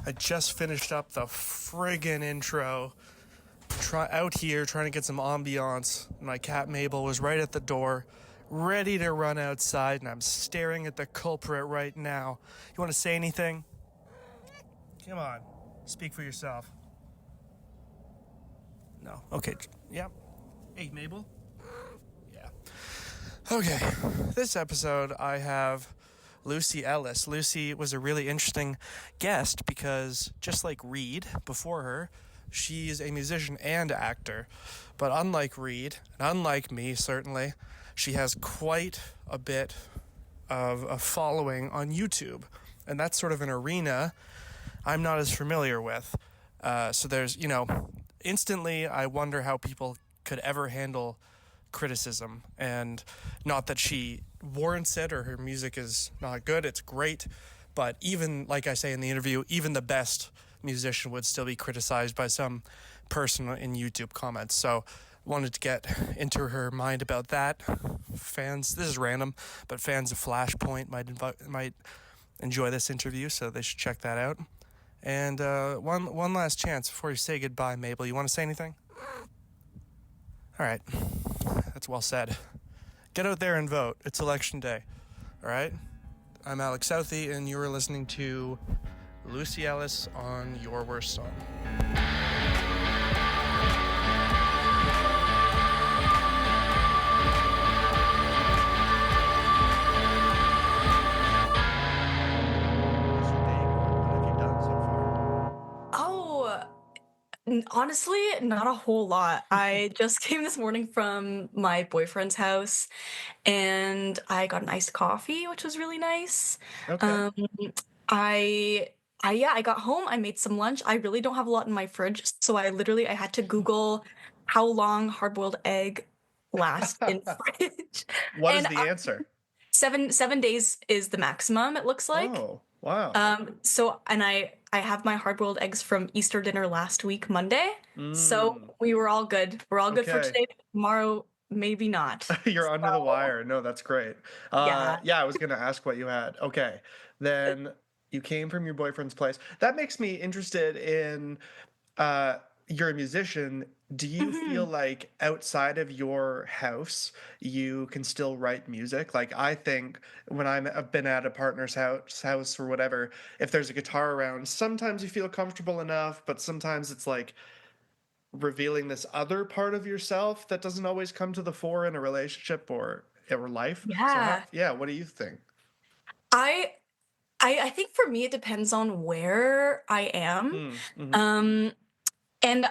I just finished up the friggin' intro. Out here trying to get some ambiance. My cat Mabel was right at the door, ready to run outside, and I'm staring at the culprit right now. You want to say anything? Come on, speak for yourself. No. Okay. Yep. Hey, Mabel. Yeah. Okay. This episode, I have Lucy Ellis. Lucy was a really interesting guest because, just like Reed before her, she's a musician and actor. But unlike Reed, and unlike me, certainly, she has quite a bit of a following on YouTube. And that's sort of an arena I'm not as familiar with. So there's, instantly I wonder how people could ever handle criticism. And not that she warrants it or her music is not good, it's great. But even, like I say in the interview, even the best musician would still be criticized by some person in YouTube comments. So wanted to get into her mind about that. Fans, this is random, but fans of Flashpoint might enjoy this interview, so they should check that out. And one last chance before you say goodbye, Mabel. You want to say anything? All right. That's well said. Get out there and vote. It's election day. All right? I'm Alex Southey, and you are listening to Lucy Ellis on Your Worst Song. Honestly, not a whole lot. I just came this morning from my boyfriend's house and I got an iced coffee, which was really nice. Okay. I got home, I made some lunch. I really don't have a lot in my fridge, so I had to Google how long hard-boiled egg lasts in fridge. What is And the answer? 7 days is the maximum, it looks like. Oh, wow. I have my hard-boiled eggs from Easter dinner last week, Monday. So we were all good. We're all good for today. Tomorrow, maybe not. You're under the wire. No, that's great. Yeah. I was going to ask what you had. Okay. Then you came from your boyfriend's place. That makes me interested in, you're a musician. Do you feel like outside of your house, you can still write music? Like, I think when I've been at a partner's house or whatever, if there's a guitar around, sometimes you feel comfortable enough, but sometimes it's like revealing this other part of yourself that doesn't always come to the fore in a relationship or life. Yeah. So what do you think? I I think for me it depends on where I am. Mm-hmm. And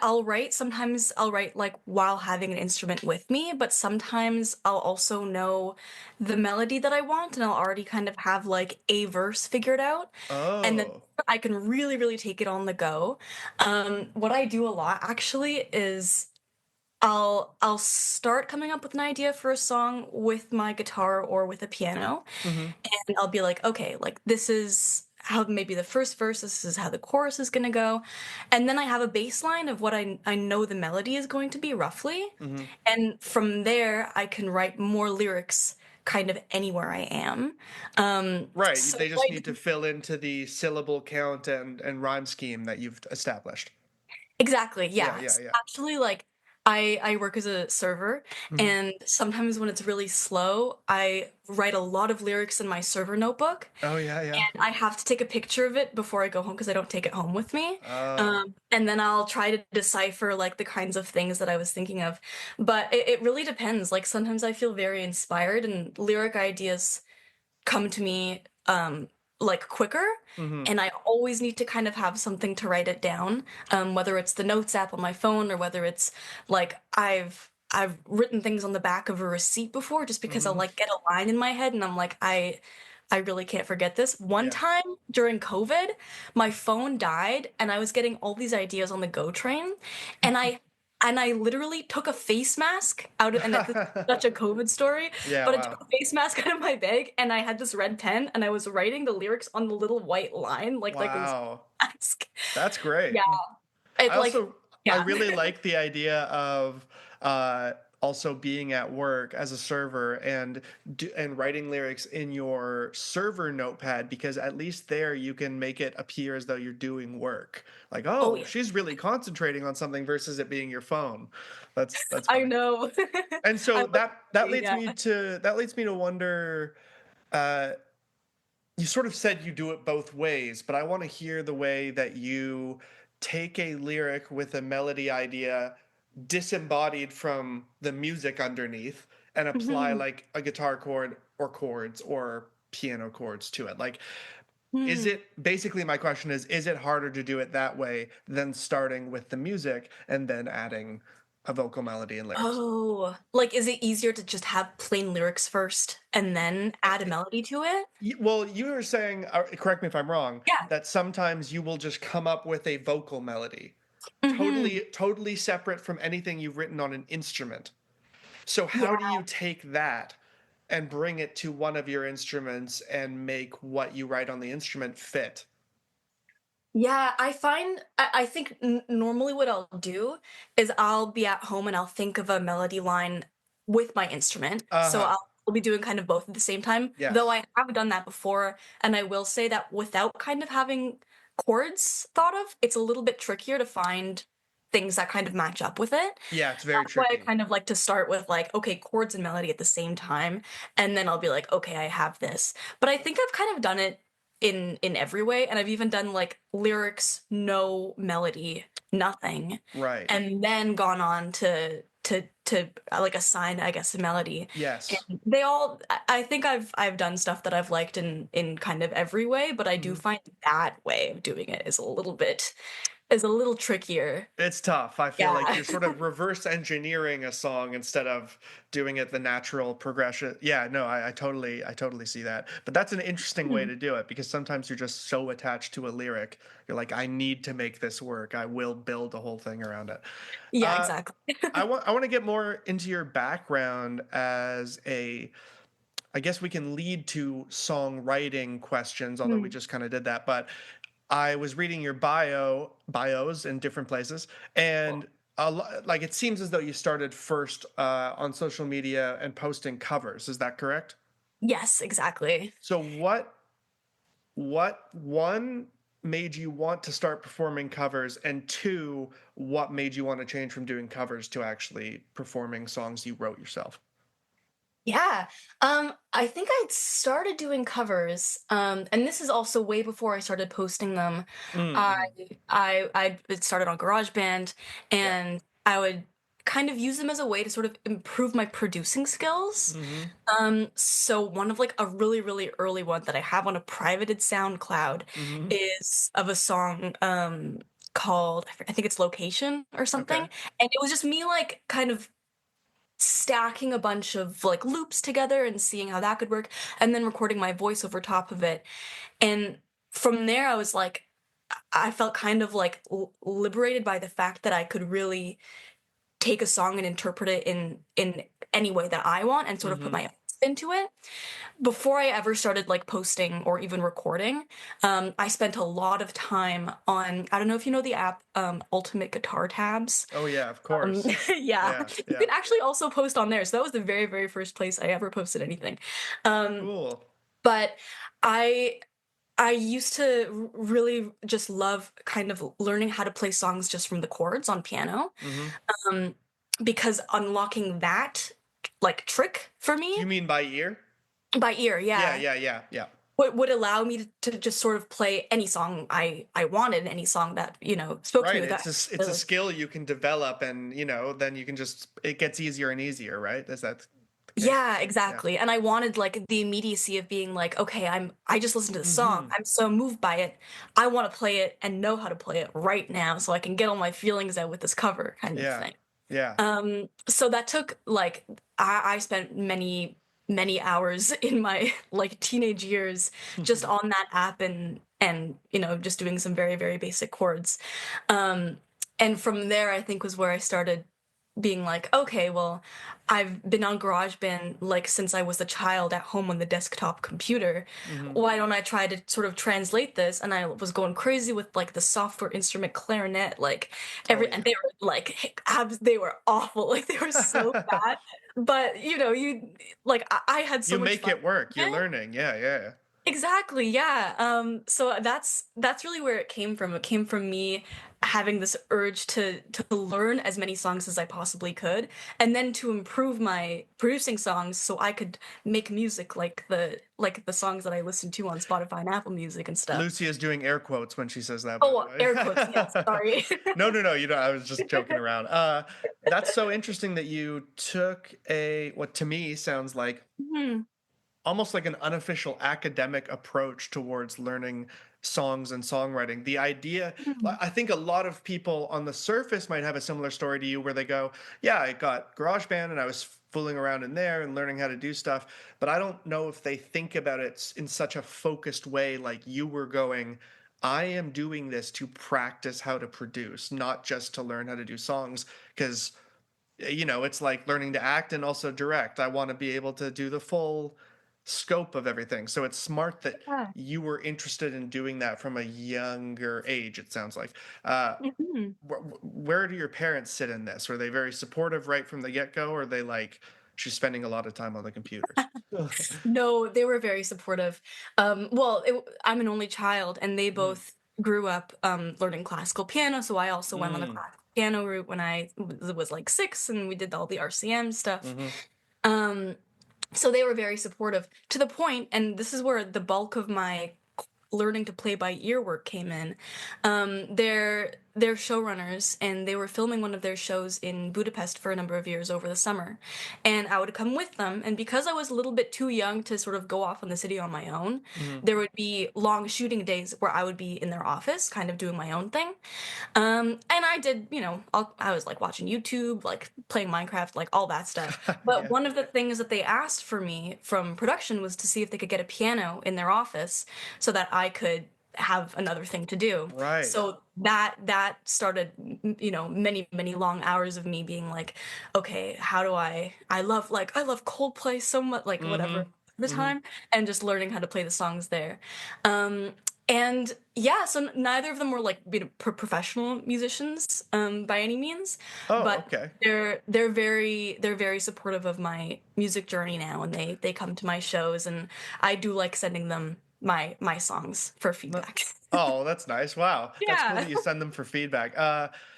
sometimes I'll write like while having an instrument with me, but sometimes I'll also know the melody that I want and I'll already kind of have like a verse figured out. And then Oh. I can really, really take it on the go. What I do a lot actually is I'll start coming up with an idea for a song with my guitar or with a piano, Mm-hmm. and I'll be like, okay, like this is how maybe the first verse, this is how the chorus is gonna go. And then I have a bass line of what I know the melody is going to be roughly. Mm-hmm. And from there I can write more lyrics kind of anywhere I am. Right. So They just like need to fill into the syllable count and rhyme scheme that you've established. exactly, Yeah, yeah. yeah, yeah. Actually, like I work as a server, Mm-hmm. and sometimes when it's really slow, I write a lot of lyrics in my server notebook, Oh, yeah, yeah. and I have to take a picture of it before I go home because I don't take it home with me. Oh. And then I'll try to decipher like the kinds of things that I was thinking of. But it really depends. Like sometimes I feel very inspired and lyric ideas come to me like quicker, Mm-hmm. and I always need to kind of have something to write it down, whether it's the notes app on my phone or whether it's like I've written things on the back of a receipt before just because I'll Mm-hmm. like get a line in my head and I'm like I really can't forget this. One Yeah. time during COVID, my phone died and I was getting all these ideas on the GO train, and I literally took a face mask out of, and this is such a COVID story, Yeah, but I took wow. a face mask out of my bag and I had this red pen and I was writing the lyrics on the little white line, like a Wow. mask. That's great. Yeah. It I like also I yeah. really like the idea of also being at work as a server and writing lyrics in your server notepad, because at least there you can make it appear as though you're doing work. Like, Oh oh, yeah, she's really concentrating on something versus it being your phone. That's I funny. know. And I so would that leads yeah. me to wonder. Uh, you sort of said you do it both ways, but I want to hear the way that you take a lyric with a melody idea disembodied from the music underneath and apply Mhm. like a guitar chord or chords or piano chords to it. Like, is Hmm. it basically, my question is it harder to do it that way than starting with the music and then adding a vocal melody and lyrics? Oh, like, is it easier to just have plain lyrics first and then add a melody to it? Well, you were saying, correct me if I'm wrong, Yeah. that sometimes you will just come up with a vocal melody, Mhm. totally separate from anything you've written on an instrument. So how Yeah. do you take that and bring it to one of your instruments and make what you write on the instrument fit? Yeah, I think normally what I'll do is I'll be at home and I'll think of a melody line with my instrument. So Uh-huh. I'll be doing kind of both at the same time, though Yes. I have done that before, and I will say that without kind of having chords thought of, it's a little bit trickier to find things that kind of match up with it. Yeah, it's very That's why I tricky. kind of like to start with like, okay, chords and melody at the same time, and then I'll be like, okay, I have this. But I think I've kind of done it in every way, and I've even done like lyrics, no melody, nothing, Right. and then gone on to like assign, I guess, a melody. Yes. And they all I think I've done stuff that I've liked in kind of every way, but I do Mhm. find that way of doing it is a little trickier. It's tough. I feel like Yeah. you're sort of reverse engineering a song instead of doing it the natural progression. Yeah, no, I totally see that. But that's an interesting way Mhm. to do it, because sometimes you're just so attached to a lyric. You're like, I need to make this work. I will build a whole thing around it. Yeah, Uh, exactly. I want to get more into your background as a, I guess we can lead to songwriting questions, although we Mm. just kind of did that. But I was reading your bios in different places, Cool. and like it seems as though you started first on social media and posting covers. Is that correct? Yes, exactly. So what one made you want to start performing covers, and two, what made you want to change from doing covers to actually performing songs you wrote yourself? Yeah. I think I'd started doing covers, and this is also way before I started posting them. I Mm-hmm. I it started on GarageBand, Yeah. and I would kind of use them as a way to sort of improve my producing skills. Mm-hmm. So one of like a really, really early one that I have on a privated SoundCloud Mm-hmm. is of a song called I think it's Location or something. Okay. And it was just me like kind of stacking a bunch of like loops together and seeing how that could work, and then recording my voice over top of it. And from there I was like I felt kind of like liberated by the fact that I could really take a song and interpret it in any way that I want and sort of put Mm-hmm. my own spin to it. Before I ever started like posting or even recording, I spent a lot of time on, I don't know if you know the app Ultimate Guitar Tabs. Oh yeah, of Um, course. yeah, Yeah. you Yeah. can actually also post on there. So that was the very, very first place I ever posted anything. Um, Cool. but I I used to really just love kind of learning how to play songs just from the chords on piano. Mm-hmm. Um, because unlocking that like trick for Do me you mean by ear? by ear, Yeah, yeah, yeah, yeah, yeah. would allow me to just sort of play any song I wanted, any song that, spoke to Right. me that It's a really. skill you can develop, and then you can just, it gets easier and easier, right? Is that the case? Yeah, Yeah. exactly. And I wanted like the immediacy of being like, okay, I just listened to the song. Mm-hmm. I'm so moved by it. I want to play it and know how to play it right now so I can get all my feelings out with this cover kind of Yeah. thing. Yeah. So that took like I spent many, many hours in my like teenage years just on that app and just doing some very, very basic chords. Um, and from there I think was where I started being like, okay, well, I've been on GarageBand like since I was a child at home on the desktop computer. Hmm. Why don't I try to sort of translate this? And I was going crazy with like the software instrument clarinet, like Oh and yeah. they were like they were awful, like they were so bad. But you like I had so You much make fun it work. with You're it. learning. Yeah, yeah. Exactly, yeah. So that's really where it came from. It came from me having this urge to learn as many songs as I possibly could, and then to improve my producing songs so I could make music like the songs that I listen to on Spotify and Apple Music and stuff. Lucy is doing air quotes when she says that, by the Oh, air quotes, yes, way. sorry. No, no, no. You know, I was just joking around. That's so interesting that you took a what to me sounds like Mhm, almost like an unofficial academic approach towards learning songs and songwriting. The idea, mhm. I think a lot of people on the surface might have a similar story to you where they go, yeah, I got GarageBand and I was fooling around in there and learning how to do stuff. But I don't know if they think about it in such a focused way like you were going. I am doing this to practice how to produce, not just to learn how to do songs. Because, it's like learning to act and also direct. I want to be able to do the full scope of everything. So it's smart that Yeah. you were interested in doing that from a younger age, it sounds like. Uh, Mhm. where do your parents sit in this? Were they very supportive right from the get go, or are they like, she's spending a lot of time on the computers? No, they were very supportive. Well, I'm an only child, and they Hmm. both grew up learning classical piano. So I also went on the Mm. classical piano route when I was like 6, and we did all the RCM stuff. Hmm. Um, so they were very supportive to the point, and this is where the bulk of my learning to play by ear work came in. They're showrunners, and they were filming one of their shows in Budapest for a number of years over the summer. And I would come with them, and because I was a little bit too young to sort of go off in the city on my own, Hmm. there would be long shooting days where I would be in their office, kind of doing my own thing. And I did, I was like watching YouTube, like playing Minecraft, like all that stuff. But Yeah. one of the things that they asked for me from production was to see if they could get a piano in their office so that I could have another thing to do. Right. So that started, many long hours of me being like, okay, how do I love Coldplay so much, like Hmm. whatever the Hmm. time, and just learning how to play the songs there. Um, and yeah, so neither of them were like professional musicians by any means, Oh, but okay. they're very supportive of my music journey now, and they come to my shows, and I do like sending them my songs for No- feedback. Oh, that's nice. Wow. That's cool Yeah. that you send them for feedback.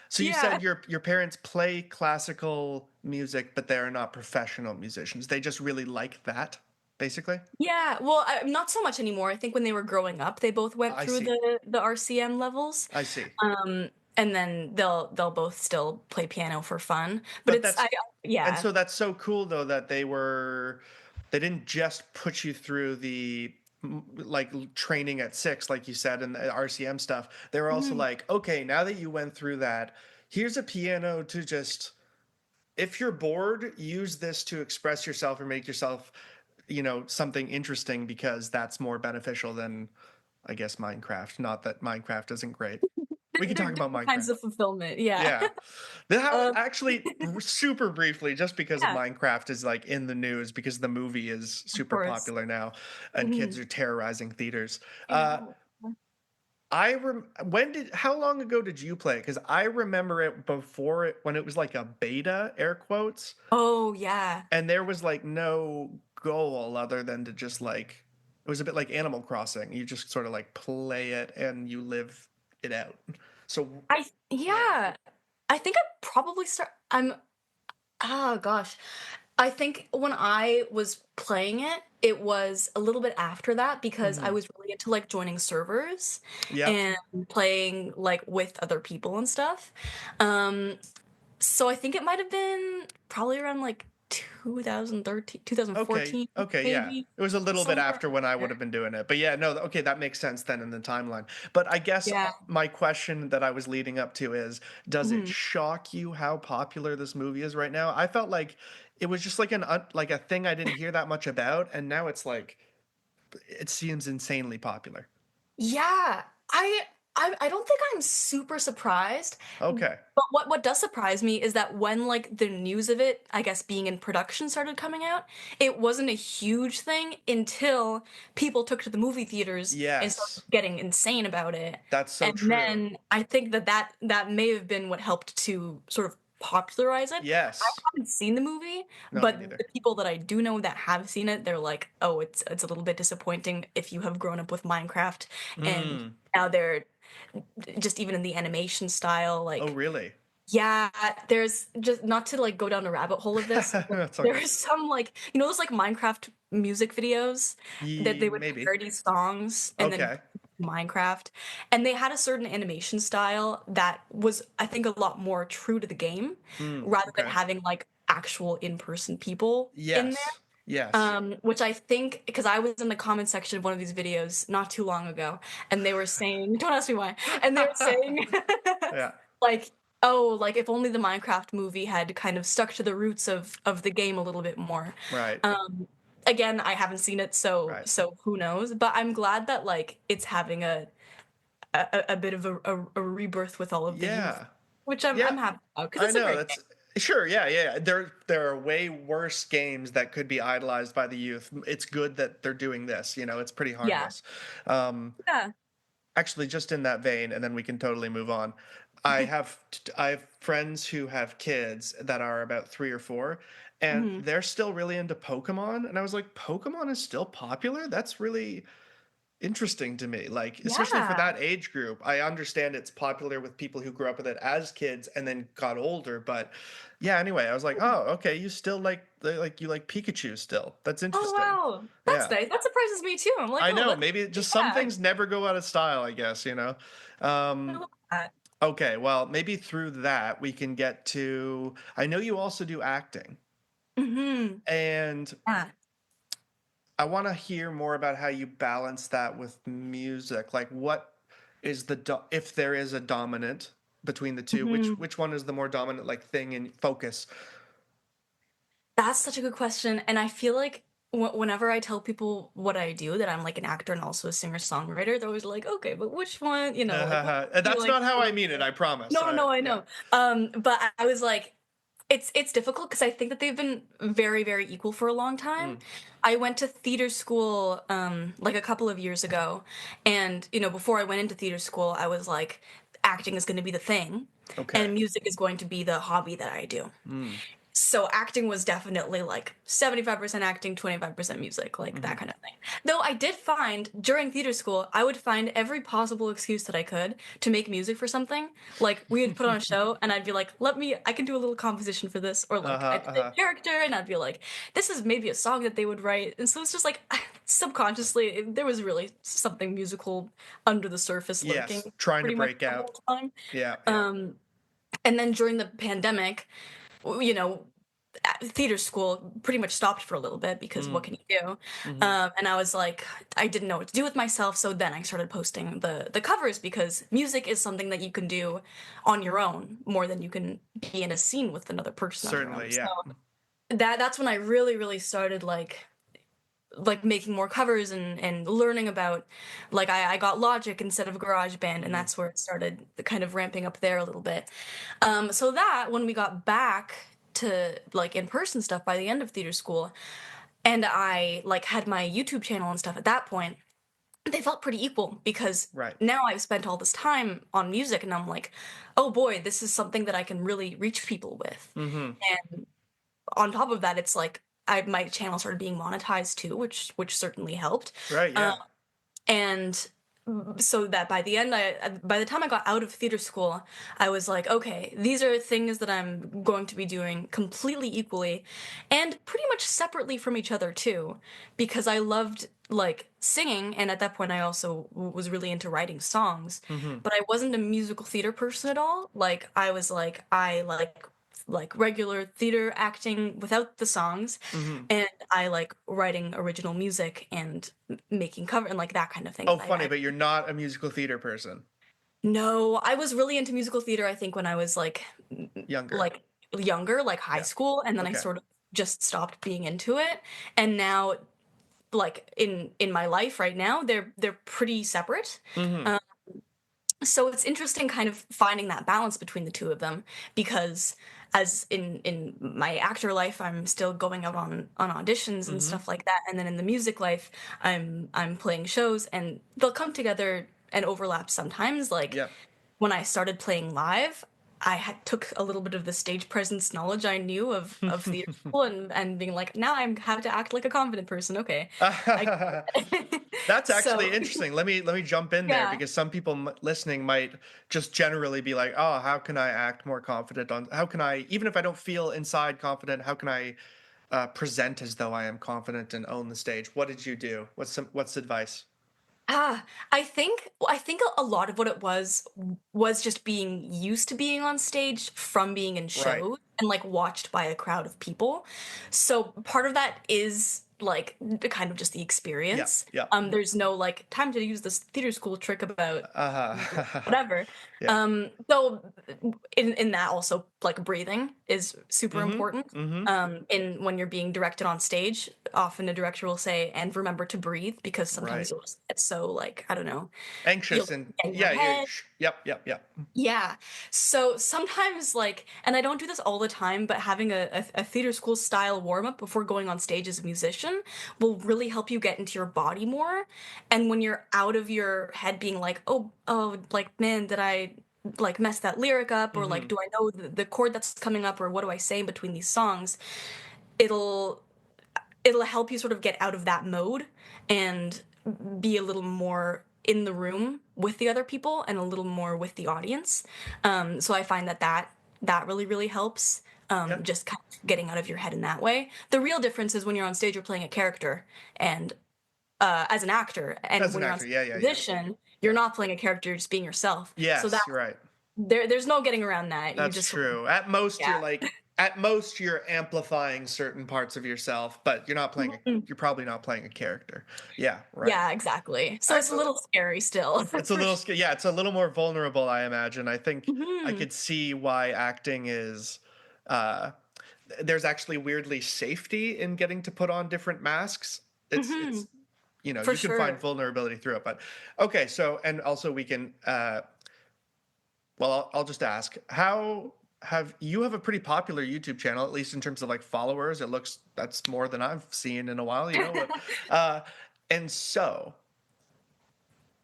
So you Yeah. said your parents play classical music, but they're not professional musicians. They just really like that, basically. Yeah, well, not so much anymore. I think when they were growing up, they both went I through see. the RCM levels. I see. Um, and then they'll both still play piano for fun. But But it's I that's and yeah. so that's so cool though that they didn't just put you through the like training at 6 like you said and the RCM stuff. They were also Mhm. like, "Okay, now that you went through that, here's a piano to just if you're bored, use this to express yourself or make yourself, something interesting because that's more beneficial than I guess Minecraft. Not that Minecraft isn't great. We can They're talk about different kinds Minecraft. of fulfillment. Yeah. Yeah. How Um, actually super briefly, just because of yeah, Minecraft is like in the news because the movie is of super course. popular now and kids Mhm. are terrorizing theaters. I Uh know. how long ago did you play it? Because I remember it before it when it was like a beta, air quotes, Oh, yeah. and there was like no goal other than to just like it was a bit like Animal Crossing. You just sort of like play it and you live it out. So yeah. Yeah. I think I probably start I'm oh gosh. I think when I was playing it, it was a little bit after that because I Hmm. was really into like joining servers Yep. and playing like with other people and stuff. Um, so I think it might have been probably around like 2013, Okay. 2014, Okay. Yeah. maybe It was a little bit somewhere after when I would there. have been doing it. But yeah, no, okay, that makes sense then in the timeline. But I guess Yeah. my question that I was leading up to is does it Mhm. shock you how popular this movie is right now? I felt like it was just like like a thing I didn't hear that much about and now it's like it seems insanely popular. Yeah. I don't think I'm super surprised, Okay. but what does surprise me is that when, like, the news of it, I guess, being in production started coming out, it wasn't a huge thing until people took to the movie theaters and started Yes. getting insane about it, That's so and true. then I think that may have been what helped to sort of popularize it. I Yes. haven't seen the movie, No, me but neither. the people that I do know that have seen it, they're like, "Oh, it's a little bit disappointing if you have grown up with Minecraft and Mm. now they're just even in the animation style, Oh, like really? yeah, there's just not to like go down a rabbit hole of this, but That's there okay. are some like those like Minecraft music videos that they would Maybe. parody songs and then Okay. Minecraft, and they had a certain animation style that was, I think, a lot more true to the game rather than Okay. having like actual in-person people in there. Yes. Yes. Which I think because I was in the comment section of one of these videos not too long ago, and they were saying, don't ask me why, and they were saying, Yeah. like, oh, like if only the Minecraft movie had kind of stuck to the roots of the game a little bit more. Right. Um, Again, I haven't seen it, so Right. who knows? But I'm glad that like it's having a bit of a rebirth with all of the youth, Yeah. which Yeah. I'm happy about because I it's a know. great game. That's sure. Yeah. Yeah. There are way worse games that could be idolized by the youth. It's good that they're doing this. It's pretty Yeah, harmless. Um, yeah. Actually, just in that vein, and then we can totally move on. I have friends who have kids that are about 3 or 4, and Mhm. they're still really into Pokemon. And I was like, Pokemon is still popular? That's really interesting to me. Like, especially for Yeah. that age group. I understand it's popular with people who grew up with it as kids and then got older, but yeah, anyway, I was like, oh, okay, you still like you like Pikachu still. That's Oh, interesting. wow. That's Yeah. nice. That surprises me too. I'm like, I "Oh, know, that's maybe just some yeah, things never go out of style, I guess. I Um, love that." okay, well, maybe through that we can get to I know you also do acting, Mhm. and Yeah. I want to hear more about how you balance that with music. Like what is if there is a dominant between the two, Mhm. which one is the more dominant like thing and focus? That's such a good question, and I feel like whenever I tell people what I do, that I'm, like, an actor and also a singer-songwriter, they're always like, "Okay, but which one?" Like, "What do you That's like not how sort I of mean it, I promise. No, no, no, I Yeah. know. But I was like, it's difficult because I think that they've been very, very equal for a long time. Mm, I went to theater school, like, a couple of years ago, and, before I went into theater school, I was like, acting is gonna be the thing, okay. and music is going to be the hobby that I do. Mm, So acting was definitely like 75% acting, 25% music, like hmm. that kind of thing. Though I did find during theater school, I would find every possible excuse that I could to make music for something. Like we would put on a show and I'd be like, I can do a little composition for this. Or like Uh-huh, I'd play uh-huh. a character and I'd be like, this is maybe a song that they would write. And so it's just like subconsciously, there was really something musical under the surface Yes, lurking trying to pretty much break the out. whole time. Yeah, yeah. Um, and then during the pandemic, you know, theater school pretty much stopped for a little bit because what Mm, can you do? hmm. And I was like, I didn't know what to do with myself, so then I started posting the covers because music is something that you can do on your own more than you can be in a scene with another person on your own. Certainly, So yeah. that's when I really, really started like making more covers and learning about like I got Logic instead of GarageBand, and Hmm. that's where it started kind of ramping up there a little bit. So that when we got back to like in-person stuff by the end of theater school, and I like had my YouTube channel and stuff at that point, they felt pretty equal because Right. now I've spent all this time on music and I'm like, oh boy, this is something that I can really reach people with. Hmm. And on top of that, it's like my channel started being monetized too, which certainly helped. Right, Um, yeah. and so that by the end by the time I got out of theater school, I was like, okay, these are things that I'm going to be doing completely equally and pretty much separately from each other too, because I loved like singing, and at that point I also was really into writing songs, Hmm. but I wasn't a musical theater person at all. Like I was like I like regular theater acting without the songs, Hmm. and I like writing original music and making cover and like that kind of thing. Oh, I funny, but you're not a musical theater person. No, I was really into musical theater, I think when I was Younger. like younger, like high Yeah. school, and then I Okay. sort of just stopped being into it. And now like in my life right now, they're pretty separate. Hmm. Um, So it's interesting kind of finding that balance between the two of them, because as in my actor life, I'm still going out on auditions and Mm-hmm. stuff like that, and then in the music life, I'm playing shows, and they'll come together and overlap sometimes. Like Yep. when I started playing live, took a little bit of the stage presence knowledge I knew of theater school, and being like, now I have to act like a confident person. Okay, I That's actually so interesting. Let me jump in there yeah. because some people listening might just generally be like, "Oh, how can I act more confident on? How can I, even if I don't feel inside confident, how can I present as though I am confident and own the stage?" What did you do? What's advice? I think a lot of what it was just being used to being on stage from being in Right. shows and like watched by a crowd of people. So part of that is like kind of just the Yeah. experience. Yeah. There's no like time to use this theater school trick about Uh-huh. whatever. Yeah. Though in that also like breathing is super Mm-hmm. important. Mm-hmm. In when you're being directed on stage, often a director will say, "And remember to breathe," because sometimes Right. you'll just get so like I don't know, Anxious you'll and get in your yeah, head. yep, yep, yep. Yeah. So sometimes like, and I don't do this all the time, but having a theater school style warm up before going on stage as a musician will really help you get into your body more. And when you're out of your head being like, oh, like, man, did I like mess that lyric up? Or Mm-hmm. like, do I know the chord that's coming up? Or what do I say in between these songs? It'll it'll help you sort of get out of that mode and be a little more in the room with the other people and a little more with the audience. So I find that really really helps. Yep. Just kind of getting out of your head in that way. The real difference is when you're on stage, you're playing a character, and as an actor, and As when an you're on actor, stage yeah, as yeah, a yeah. musician, you're Yeah. not playing a character, you're just being yourself. So that Yes, you're right. there's no getting around that. You That's just sort of, true. At most, yeah. at most you're amplifying certain parts of yourself, but you're probably not playing a character. Yeah, right. Yeah, exactly. So I, it's a little scary still, it's a for little, sure. yeah, it's a little more vulnerable, I imagine. I think I Mhm. could see why acting is, uh, there's actually weirdly safety in getting to put on different masks. Mhm. It's, For you can find sure. vulnerability through it, but okay. So, and also we can, well, I'll just ask, how have a pretty popular YouTube channel, at least in terms of like followers. It looks that's more than I've seen in a while, uh, and so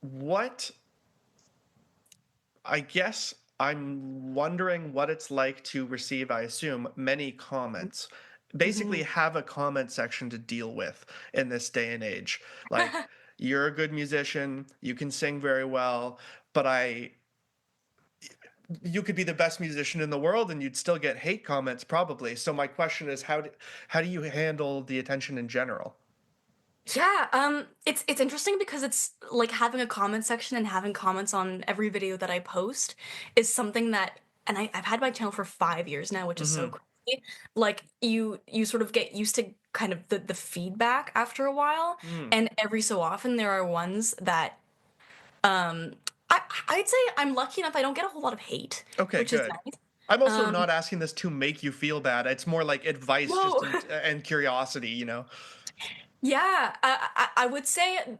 what I guess I'm wondering what it's like to receive, I assume, many comments. Basically, Mhm. have a comment section to deal with in this day and age. Like, you're a good musician, you can sing very well, but you could be the best musician in the world and you'd still get hate comments probably. So my question is, how do you handle the attention in general? Yeah, it's interesting because it's like having a comment section and having comments on every video that I post is something that, and I've had my channel for 5 years now, which is so Mm-hmm. crazy. Like you sort of get used to kind of the feedback after a while, Mm. and every so often there are ones that um I'd say I'm lucky enough I don't get a whole lot of hate, Okay, which is good. nice. I'm also Um, not asking this to make you feel bad. It's more like advice, just no. and curiosity. Yeah, I would say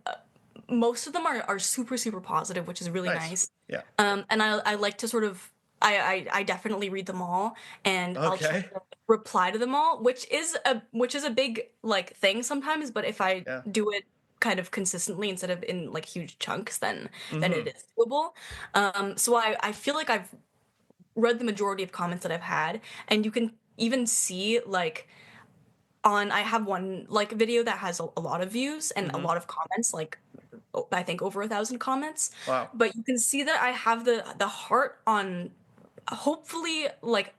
most of them are super super positive, which is really Nice. nice. Yeah. And I like to sort of I definitely read them all, and I'll try Okay. to reply to them all, which is a big like thing sometimes. But if I Yeah. do it kind of consistently instead of in like huge chunks, then it Mm-hmm. is doable. So I feel like I've read the majority of comments that I've had, and you can even see like on I have one like video that has a lot of views and a Mm-hmm. lot of comments, like I think over 1,000 comments. Wow. But you can see that I have the heart on hopefully like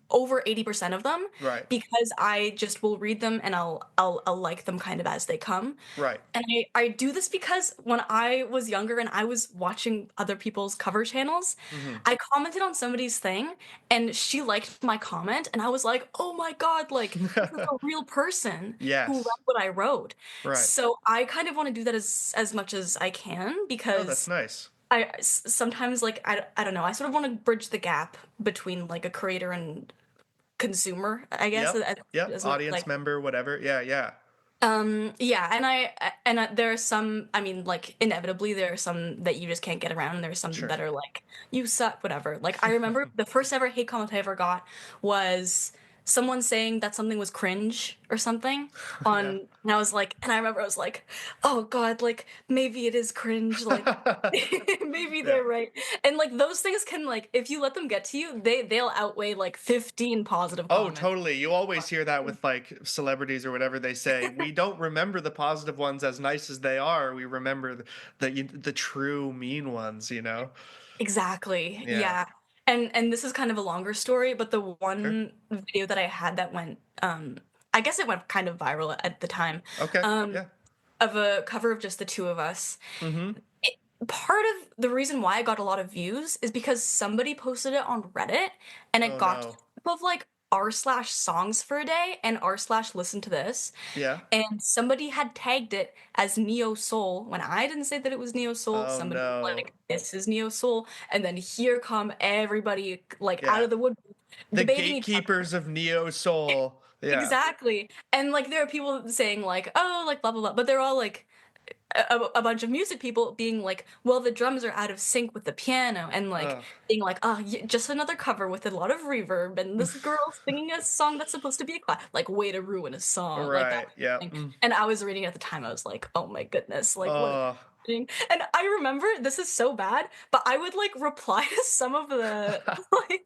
over 80% of them, Right. because I just will read them and I'll like them kind of as they come. Right. And I do this because when I was younger and I was watching other people's cover channels, Mm-hmm. I commented on somebody's thing and she liked my comment and I was like, "Oh my God, like this is a real person who read Yes. what I wrote." Right. So I kind of want to do that as much as I can, Oh, that's because nice. sometimes like I don't know, I sort of want to bridge the gap between like a creator and consumer, I guess, Yep. Yep. as much as Audience like member, whatever. Yeah. Yeah. Yeah, there are some, I mean, like, inevitably there are some that you just can't get around, and there are some Sure. that are like, you suck, whatever. Like, I remember the first ever hate comment I ever got was someone saying that something was cringe or something Yeah. and I was like, and I remember I was like, oh God, like, maybe it is cringe, like, maybe Yeah. they're right. And like, those things can, like, if you let them get to you, they'll outweigh like 15 positive Oh, comments. totally. You always hear that with like celebrities or whatever they say. We don't remember the positive ones as nice as they are. We remember the true mean ones, you know? Exactly. Yeah. Yeah. And this is kind of a longer story, but the Sure. one video that I had that went I guess it went kind of viral at the time, Okay. um Yeah. of a cover of just the two of us. Mm-hmm. It, part of the reason why I got a lot of views is because somebody posted it on Reddit and it Oh got to no. the top of like r slash songs for a day and r slash listen to this, Yeah. and somebody had tagged it as Neo Soul when I didn't say that it was Neo Soul. Oh Somebody was no. like, "This is Neo Soul," and then here come everybody like out Yeah. of the wood, The debating each other. gatekeepers of Neo Soul. Yeah. Exactly, and like there are people saying like, "Oh, like blah blah blah," but they're all like a bunch of music people being like, well, the drums are out of sync with the piano, and like Ugh. being like, oh, just another cover with a lot of reverb, and this girl singing a song that's supposed to be a class, like way to ruin a song, like that Right. kind Yeah. of thing. Mm. And I was reading at the time, I was like, oh my goodness, like what is Oh. happening? And I remember this is so bad, but I would like reply to some of the like.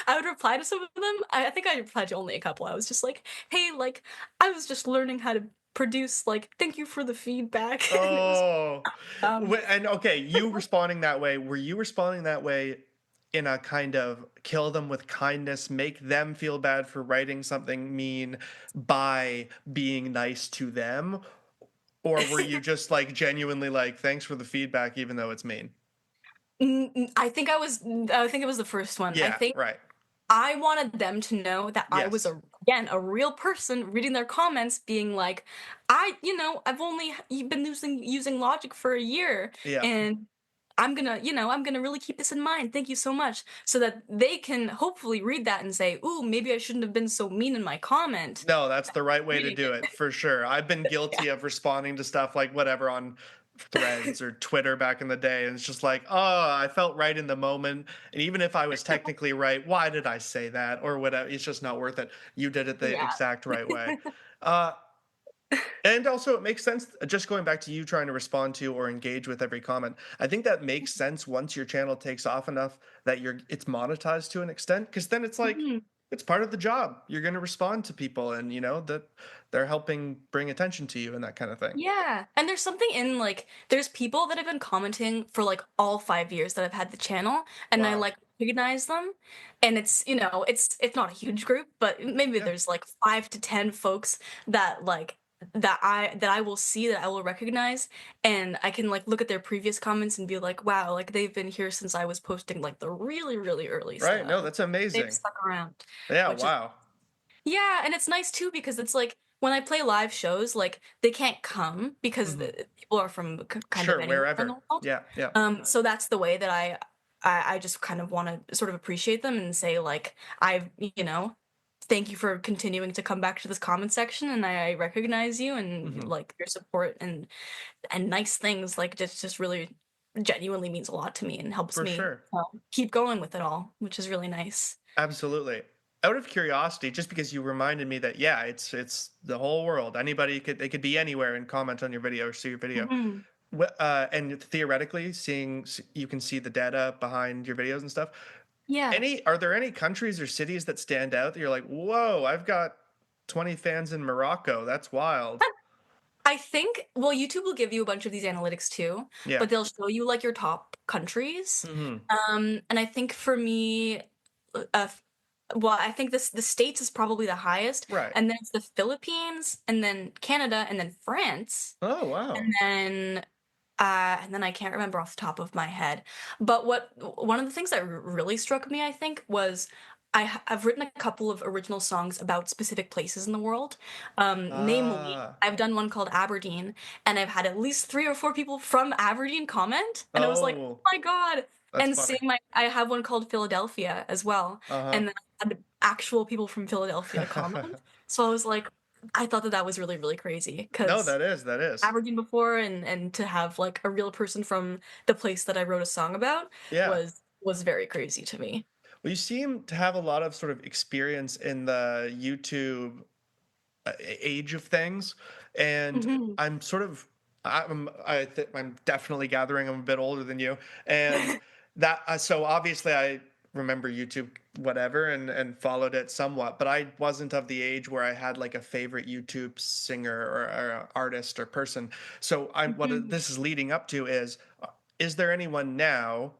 I would reply to some of them. I think I replied to only a couple. I was just like, "Hey, like, I was just learning how to produce. Like, thank you for the feedback." And it was Oh, um And okay, you responding that way, were you responding that way in a kind of kill them with kindness, make them feel bad for writing something mean by being nice to them? Or were you just like genuinely like, thanks for the feedback, even though it's mean? I think it was the first one. I Yeah, think right. I wanted them to know that I was Yes. a real person reading their comments being like, I've only been using Logic for a year, Yeah. and I'm gonna really keep this in mind. Thank you so much. So that they can hopefully read that and say, ooh, maybe I shouldn't have been so mean in my comment. No, that's the right way to Reading do it. it for sure. I've been Yeah. guilty of responding to stuff like whatever on threads or Twitter back in the day. And it's just like, oh, I felt right in the moment. And even if I was technically right, why did I say that or whatever? It's just not worth it. You did it the Yeah. exact right way. Uh, and also, it makes sense. Just going back to you trying to respond to or engage with every comment, I think that makes sense once your channel takes off enough that it's monetized to an extent. Because then it's like Mhm. it's part of the job. You're going to respond to people, and you know that they're helping bring attention to you and that kind of thing. Yeah, and there's something in like there's people that have been commenting for like all 5 years that I've had the channel, and I Wow. like recognize them, and it's not a huge group, but maybe Yeah. there's like 5 to 10 folks that like that I will see that I will recognize, and I can like look at their previous comments and be like, wow, like they've been here since I was posting like the really really early Right. stuff. No, that's They've amazing. stuck around, Yeah. which is Wow. yeah, and it's nice too because it's like when I play live shows, like they can't come because Hmm. people are from kind of Sure. anywhere in the Wherever. world. Yeah. Yeah. So that's the way that I just kind of want to sort of appreciate them and say like thank you for continuing to come back to this comment section, and I recognize you and Hmm. like your support and nice things like just really genuinely means a lot to me and helps For me sure. keep going with it all, which is really nice. Absolutely. Out of curiosity, just because you reminded me that yeah, it's the whole world. Anybody could they could be anywhere and comment on your video or see your video. Mhm. And theoretically, you can see the data behind your videos and stuff. Yeah. Any are there any countries or cities that stand out that you're like, whoa, I've got 20 fans in Morocco. That's wild. I think, well, YouTube will give you a bunch of these analytics too, Yeah. but they'll show you like your top countries. Hmm. And I think for me, f well, I think the States is probably the highest, Right. and then it's the Philippines, and then Canada, and then France, Oh wow. and then I can't remember off the top of my head. But one of the things that really struck me, I think, was I've written a couple of original songs about specific places in the world. Namely, Ah. I've done one called Aberdeen, and I've had at least 3 or 4 people from Aberdeen comment, and I was like, Oh, oh my God. that's And funny. I have one called Philadelphia as well, Uh-huh. and then I had actual people from Philadelphia comment. So I was like, I thought that that was really, really crazy No, because that is. Aberdeen before and to have like a real person from the place that I wrote a song about Yeah. was very crazy to me. Well, you seem to have a lot of sort of experience in the YouTube age of things, and Hmm. I'm sort of I'm definitely gathering I'm a bit older than you, and that so obviously I remember YouTube whatever and followed it somewhat, but I wasn't of the age where I had like a favorite YouTube singer or artist or person. So I'm what Hmm. this is leading up to is there anyone now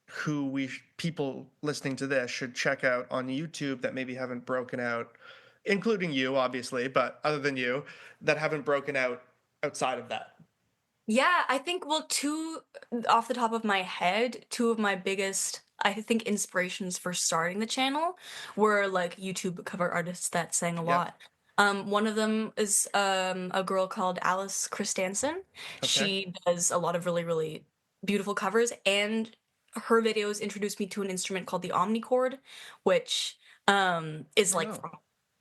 who people listening to this should check out on YouTube that maybe haven't broken out, including you, obviously, but other than you, that haven't broken out outside of that? Yeah, I think, well, two off the top of my head, two of my biggest, I think, inspirations for starting the channel were like YouTube cover artists that sang a Yep. lot. One of them is a girl called Alice Christensen. Okay. She does a lot of really, really beautiful covers, and her videos introduced me to an instrument called the omnichord, which is Oh like no.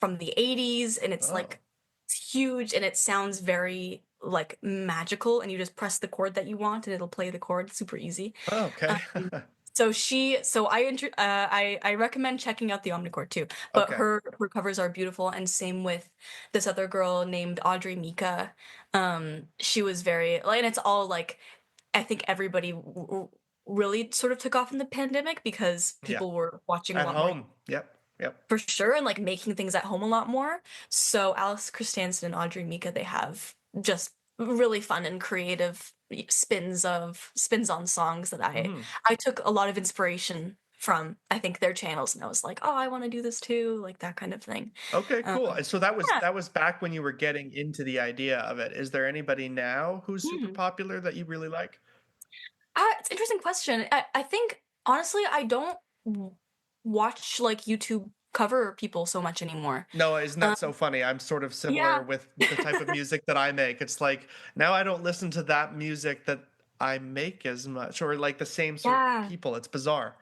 from the 80s, and Oh. it's huge and it sounds very like magical, and you just press the chord that you want and it'll play the chord super easy. Oh, okay. Um, so I recommend checking out the omnichord too. But Okay. her covers are beautiful, and same with this other girl named Audrey Mika. She was very like, and it's all like I think everybody really sort of took off in the pandemic because Yeah. people were watching a At lot more home. Yep. Yep. for sure, and like making things at home a lot more. So Alex Christensen and Audrey Mika, they have just really fun and creative spins on songs that Hmm. I took a lot of inspiration from. I think their channels, and I was like, oh, I want to do this too, like that kind of thing. Okay, cool. Um, And so yeah. that was back when you were getting into the idea of it. Is there anybody now who's super Hmm. popular that you really like? It's an interesting question. I think honestly, I don't watch like YouTube cover people so much anymore. No, isn't Um, that so funny? I'm sort of similar yeah. with the type of music that I make. It's like now I don't listen to that music that I make as much, or like the same sort of Yeah. people. It's bizarre.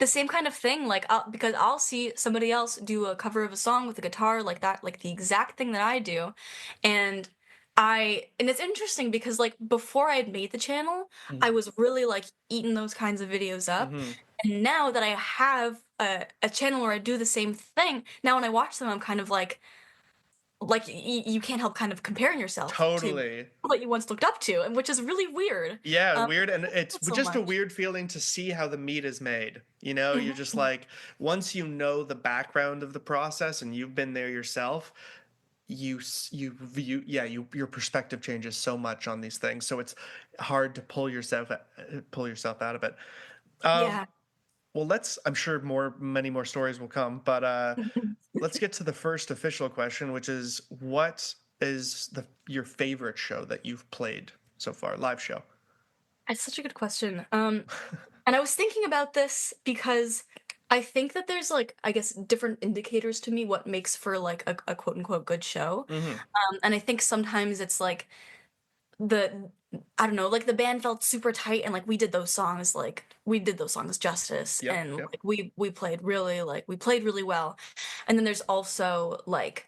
The same kind of thing, like, because I'll see somebody else do a cover of a song with a guitar like that, like the exact thing that I do, and and it's interesting because like before I had made the channel, I Hmm. was really like eating those kinds of videos up, Hmm. and now that I have a channel where I do the same thing, now when I watch them, I'm kind of like you can't help kind of comparing yourself to Totally. what you once looked up to, and which is really weird. Yeah, Um, weird. And it's not so just a much. weird feeling to see how the meat is made. You know, you're just Mhm. like, once you know the background of the process and you've been there yourself, you view, yeah, your perspective changes so much on these things. So it's hard to pull yourself out of it. Um, Yeah. Well, I'm sure many more stories will come, but let's get to the first official question, which is what is your favorite show that you've played so far, live show? It's such a good question. And I was thinking about this because I think that there's like, I guess, different indicators to me what makes for like a quote unquote good show. Hmm. And I think sometimes it's like the, I don't know, like the band felt super tight and like we did those songs justice, Yep, and yep. like we played really well. And then there's also like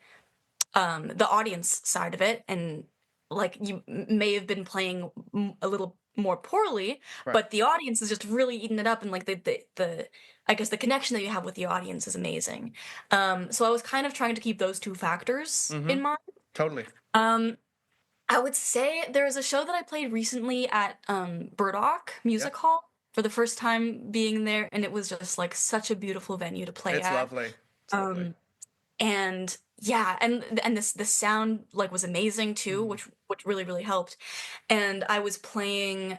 the audience side of it, and like you may have been playing a little more poorly, Right. but the audience is just really eating it up, and like the I guess the connection that you have with the audience is amazing. So I was kind of trying to keep those two factors Hmm. in mind. Totally. um I would say there was a show that I played recently at Burdock Music Yep. Hall for the first time being there, and it was just like such a beautiful venue to play It's at. lovely. It's lovely. um and yeah, and this the sound like was amazing too, Hmm. which really, really helped. And I was playing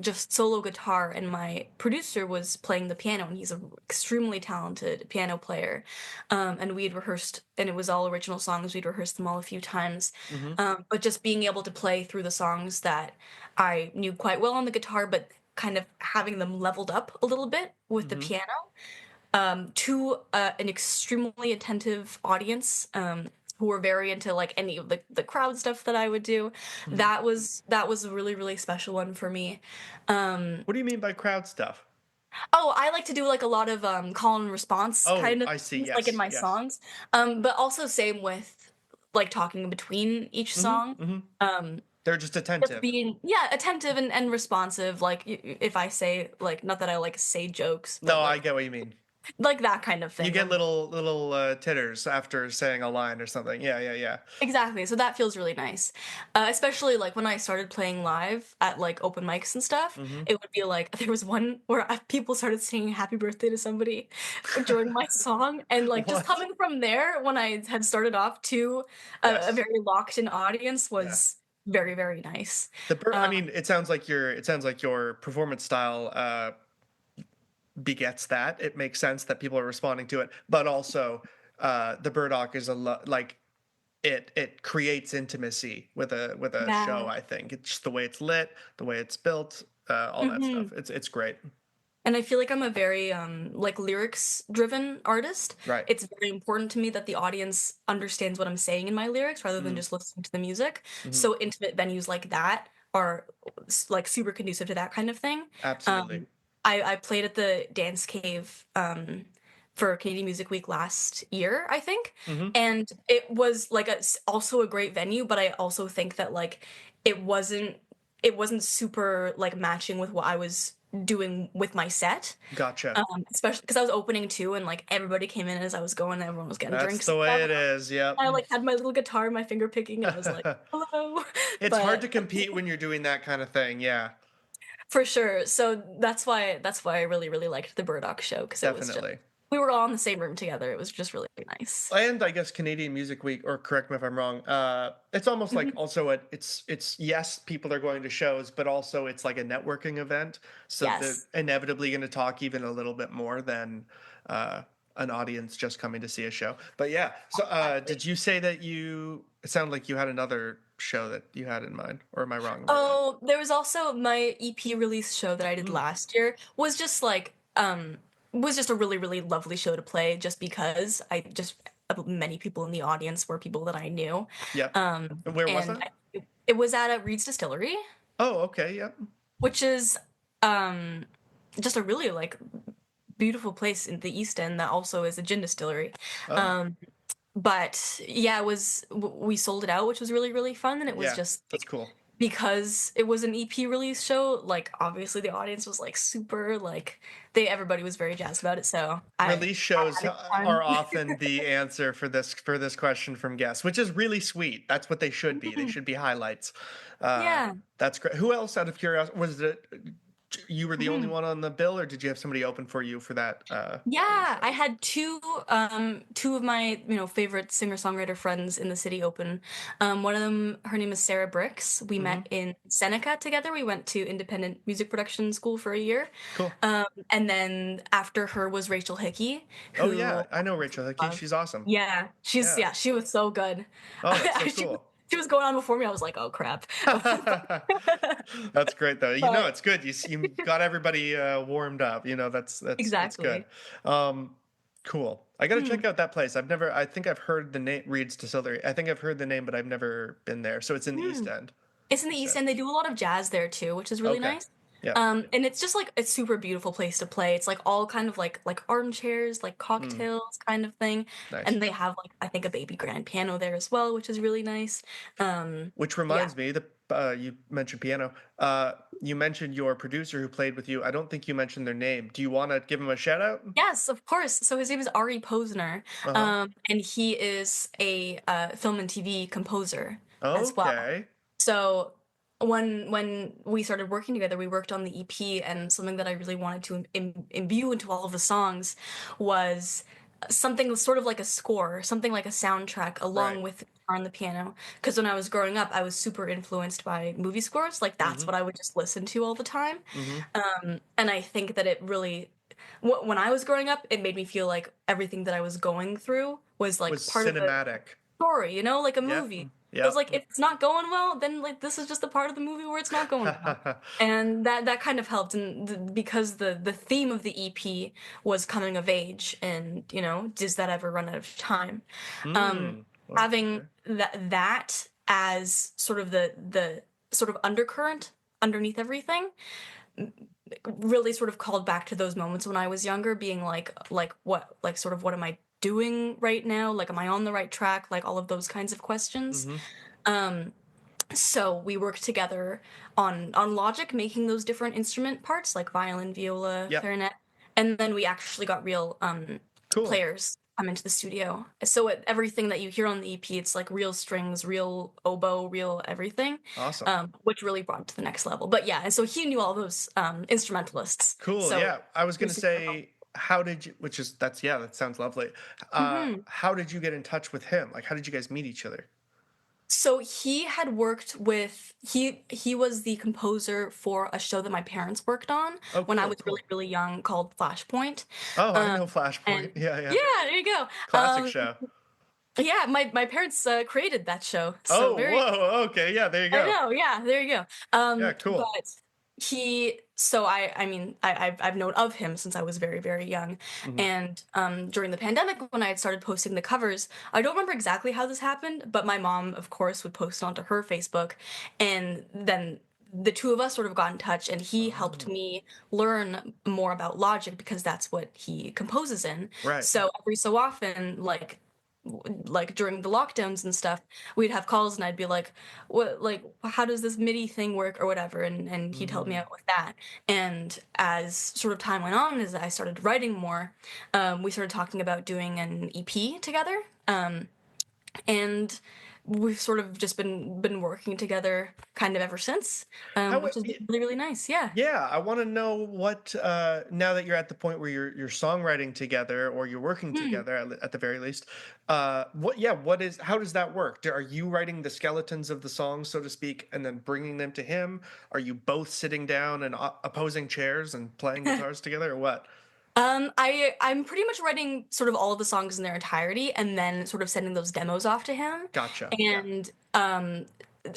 just solo guitar, and my producer was playing the piano, and he's an extremely talented piano player. And we had rehearsed, and it was all original songs. We'd rehearsed them all a few times. Hmm. But just being able to play through the songs that I knew quite well on the guitar, but kind of having them leveled up a little bit with the Hmm. piano, to an extremely attentive audience, who were very into like any of the crowd stuff that I would do. Hmm. That was a really, really special one for me. Um, What do you mean by crowd stuff? oh, I like to do like a lot of call and response Oh, kind of I see. things, like in Yes, my yes. songs. But also same with like talking between each Hmm. song. Hmm. Um, They're just just attentive. being, yeah, attentive and responsive. Like if I say, like, not that I like say jokes, No, but I get what you mean. like that kind of You thing get of little titters after saying a line or something. Yeah, yeah, yeah. exactly. So that feels really nice. Especially like when I started playing live at like open mics and stuff, Hmm. it would be like there was one where people started singing happy birthday to somebody during my song. And like just What? coming from there when I had started off to a Yes. very locked in audience Yeah. was very, very nice. I Um, mean, it sounds like your performance style begets that. It makes sense that people are responding to it, but also the Burdock is like it creates intimacy with a show. yeah. I think it's just the way it's lit, the way it's built, all that Hmm. stuff. It's great. And I feel like I'm a very like lyrics driven artist. Right. It's very important to me that the audience understands what I'm saying in my lyrics rather than Mm-hmm. just listening to the music. Mm-hmm. So intimate venues like that are like super conducive to that kind of thing. Absolutely. Um I played at the Dance Cave for Canadian Music Week last year, I think. Mm-hmm. And it was like also a great venue, but I also think that like it wasn't it wasn't super like matching with what I was doing with my set. Gotcha. Especially because I was opening too, and like everybody came in as I was going, and everyone was getting That's drinks and the stuff. way it is. Yep. I like had my little guitar, my finger picking, and I was like, "Hello," It's hard but to compete when you're doing that kind of thing. Yeah, for sure. So that's why I really really liked the Burdock show because it was just definitely. we were all in the same room together. It was just really nice. And I guess Canadian Music Week, or correct me if I'm wrong, it's almost like Mhm. also it's yes, people are going to shows, but also it's like a networking event. So they're Yes. inevitably going to talk even a little bit more than uh, an audience just coming to see a show. But yeah, so Exactly. did you say that it sounded like you had another show that you had in mind, or am I wrong about that? Oh, there was also my EP release show that I did Mm, last year was just a really really lovely show to play just because I just many people in the audience were people that I knew. yep. And where was And that? it was at a Reed's Distillery, Oh, okay, yep. which is um just a really like beautiful place in the East End that also is a gin distillery. Oh, Um but yeah, we sold it out, which was really really fun, and it was yeah, just that's cool. because it was an EP release show, like obviously the audience was like super like everybody was very jazzed about it. So Release I shows had a good are time. often the answer for this question from guests, which is really sweet. That's what they should be. They Mhm. should be highlights. Uh, Yeah. that's great. Who else, out of curiosity, was it? You were the only Mhm. one on the bill, or did you have somebody open for you for that release Yeah, show? I had two of my, favorite singer-songwriter friends in the city open. One of them, her name is Sarah Bricks. We Mm-hmm. met in Seneca together. We went to independent music production school for a year. Cool. And then after her was Rachel Hickey, Oh who yeah, I know Rachel Hickey. love. She's awesome. Yeah, Yeah. she was so good. Oh, that's so She cool. she was going on before me. I was like, oh crap. That's great though. But It's good. You got everybody warmed up. That's good. exactly. Um, cool. I got to Hmm. check out that place. I think I've heard the name Reed's Distillery. I think I've heard the name, but I've never been there. So it's in the Hmm. East End. It's in the You East said. End. They do a lot of jazz there too, which is really Okay. nice. Yep. And it's just like a super beautiful place to play. It's like all kind of like armchairs, like Mm, cocktails kind of thing. nice. And they have like I think a baby grand piano there as well, which is really nice. Which Yeah. reminds me, the you mentioned piano. You mentioned your producer who played with you. I don't think you mentioned their name. Do you want to give him a shout out? Yes, of course. So his name is Ari Posner, Uh-huh. and he is a film and TV composer as well. Okay. So when we started working together, we worked on the EP, and something that I really wanted to imbue into all of the songs was something sort of like a score, something like a soundtrack, Right. along with the guitar and the piano. Because when I was growing up, I was super influenced by movie scores. Like that's Mm-hmm. what I would just listen to all the time. Mm-hmm. And I think that it really, when I was growing up, it made me feel like everything that I was going through was Was like part of the cinematic. story, like a Yep. movie. So it's Yep. like if it's not going well, then like this is just a part of the movie where it's not going well. And that kind of helped, and because the theme of the EP was coming of age, and does that ever run out of time? Um, Having Okay. that as sort of the sort of undercurrent underneath everything really sort of called back to those moments when I was younger, being like what, like sort of what am I doing right now? Like, am I on the right track? Like, all of those kinds of questions. Mm-hmm. Um, so we worked together on Logic, making those different instrument parts like violin, viola, Yep. clarinet, and then we actually got real Cool. players come into the studio. So everything that you hear on the EP, it's like real strings, real oboe, real everything, Awesome. which really brought it to the next level. But yeah, and so he knew all those instrumentalists. Cool. So Yeah. I was it going was to super helpful. say, how did you, which is, that's, yeah, that sounds lovely. Mhm. How did you get in touch with him? Like, how did you guys meet each other? So he had worked with he was the composer for a show that my parents worked on Oh, when I cool. was really Cool. really young called Flashpoint. Oh, I Um know Flashpoint. and Yeah. Yeah. yeah, there you go. Classic show. Yeah, my parents created that show. So Oh, very whoa. Okay. Yeah. There you I go. know, yeah, there you go. Yeah. Cool. But so I mean, I've known of him since I was very, very young. Hmm. And during the pandemic, when I had started posting the covers, I don't remember exactly how this happened, but my mom, of course, would post it onto her Facebook, and then the two of us sort of got in touch, and he helped Oh, me learn more about Logic because that's what he composes in. right. So every so often, like during the lockdowns and stuff, we'd have calls and I'd be like, what, like, how does this MIDI thing work or whatever, and he'd help me Mm. out with that. And as sort of time went on, as I started writing more, we started talking about doing an EP together, and we've sort of just been working together kind of ever since, How, which has been really really nice. Yeah. yeah, I want to know what now that you're at the point where you're songwriting together or you're working Hmm. together at the very least. What yeah, what is how does that work? Are you writing the skeletons of the songs, so to speak, and then bringing them to him? Are you both sitting down and opposing chairs and playing guitars together, or what? I'm pretty much writing sort of all of the songs in their entirety and then sort of sending those demos off to him. Gotcha. Yeah. And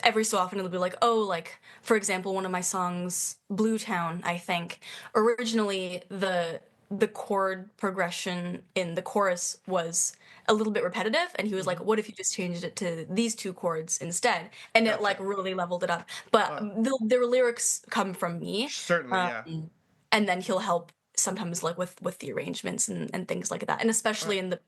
every so often it'll be like, oh, like for example, one of my songs, Blue Town, I think, originally the chord progression in the chorus was a little bit repetitive, and he was like, Hmm. what if you just changed it to these two chords instead? And it like Gotcha. really leveled it up. But Wow. the lyrics come from me. Certainly, yeah. And then he'll help sometimes like with the arrangements and things like that, and All right. especially in the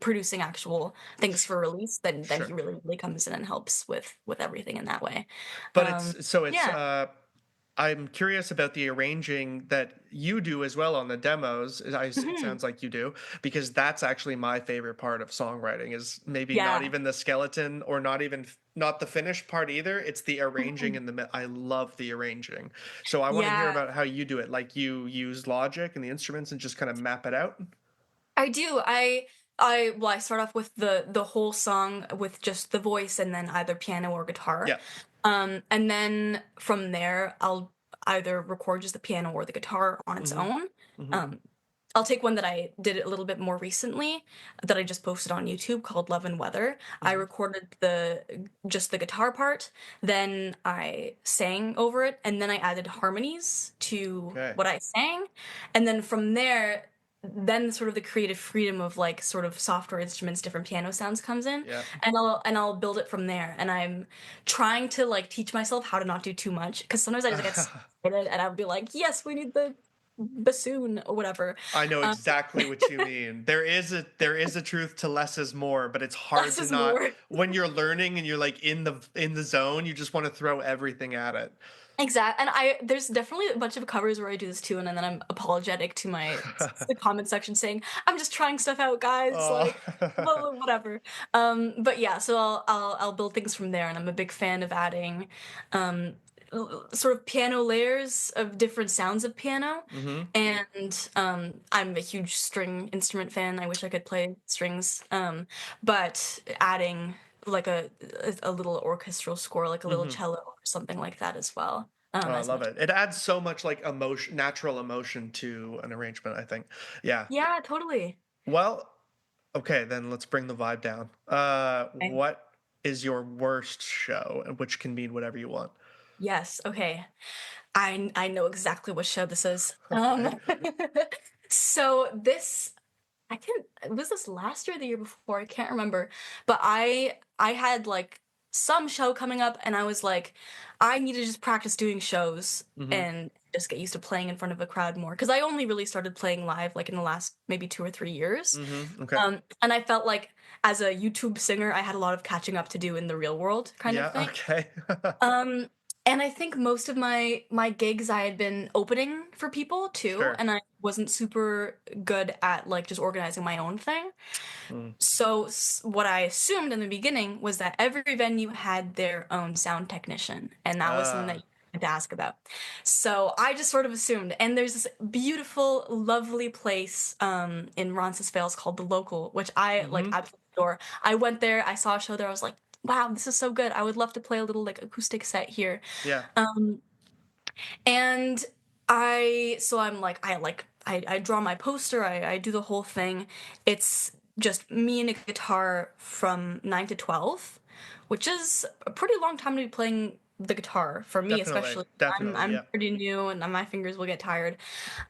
producing actual things for release, then he Sure. really really comes in and helps with everything in that way. But um it's so it's yeah. I'm curious about the arranging that you do as well on the demos. It Hmm. sounds like you do, because that's actually my favorite part of songwriting is maybe not Yeah. even the skeleton or not the finished part either. It's the arranging Mhm. and I love the arranging. So I want to hear Yeah, about how you do it. Like you use Logic and the instruments and just kind of map it out. I do. I start off with the whole song with just the voice and then either piano or guitar. Yeah. And then from there I'll either record just the piano or the guitar on its Hmm. own. Hmm. Um, I'll take one that I did a little bit more recently that I just posted on YouTube called Love and Weather. I Hmm. recorded the just the guitar part, then I sang over it, and then I added harmonies to Okay. what I sang. And then from there, then sort of the creative freedom of like sort of software instruments, different piano sounds comes in, Yeah. and I'll build it from there. And I'm trying to like teach myself how to not do too much because sometimes I just get excited and I'll be like, yes, we need the bassoon or whatever. I know Um, exactly what you mean. There is a truth to less is more, but it's hard less to is not more. when you're learning and you're like in the zone, you just want to throw everything at it. Exact. And I there's definitely a bunch of covers where I do this too, and then I'm apologetic to the comment section saying, I'm just trying stuff out, guys, Oh. like whatever. But yeah, so I'll build things from there, and I'm a big fan of adding um sort of piano layers of different sounds of piano. Hmm. And I'm a huge string instrument fan. I wish I could play strings. But adding like a little orchestral score, like a little Hmm. cello or something like that as well. Oh, I As love much. it. It adds so much like emotion, natural emotion to an arrangement, I think. Yeah. Yeah, totally. Well, okay, then let's bring the vibe down. Okay. What is your worst show, which can mean whatever you want? Yes. Okay. I know exactly what show this is. Okay. So this I can't was this last year or the year before? I can't remember. But I had like some show coming up and I was like, I need to just practice doing shows. Hmm. And just get used to playing in front of a crowd more because I only really started playing live like in the last maybe 2 or 3 years. Okay. And I felt like as a YouTube singer, I had a lot of catching up to do in the real world kind of Yeah. thing. Okay. Um, and I think most of my gigs I had been opening for people too, Sure. and I wasn't super good at like just organizing my own thing. Mm. So what I assumed in the beginning was that every venue had their own sound technician, and that was something that Ah. you had to ask about. So I just sort of assumed. And there's this beautiful, lovely place in Roncesvalles called The Local, which I like Mm-hmm. absolutely adore. I went there, I saw a show there, I was like, wow, this is so good. I would love to play a little like acoustic set here. Yeah. Um, and I'm like, I draw my poster, I do the whole thing. It's just me and a guitar from 9 to 12, which is a pretty long time to be playing the guitar for me, Definitely. especially. Definitely. I'm Yeah. pretty new and my fingers will get tired.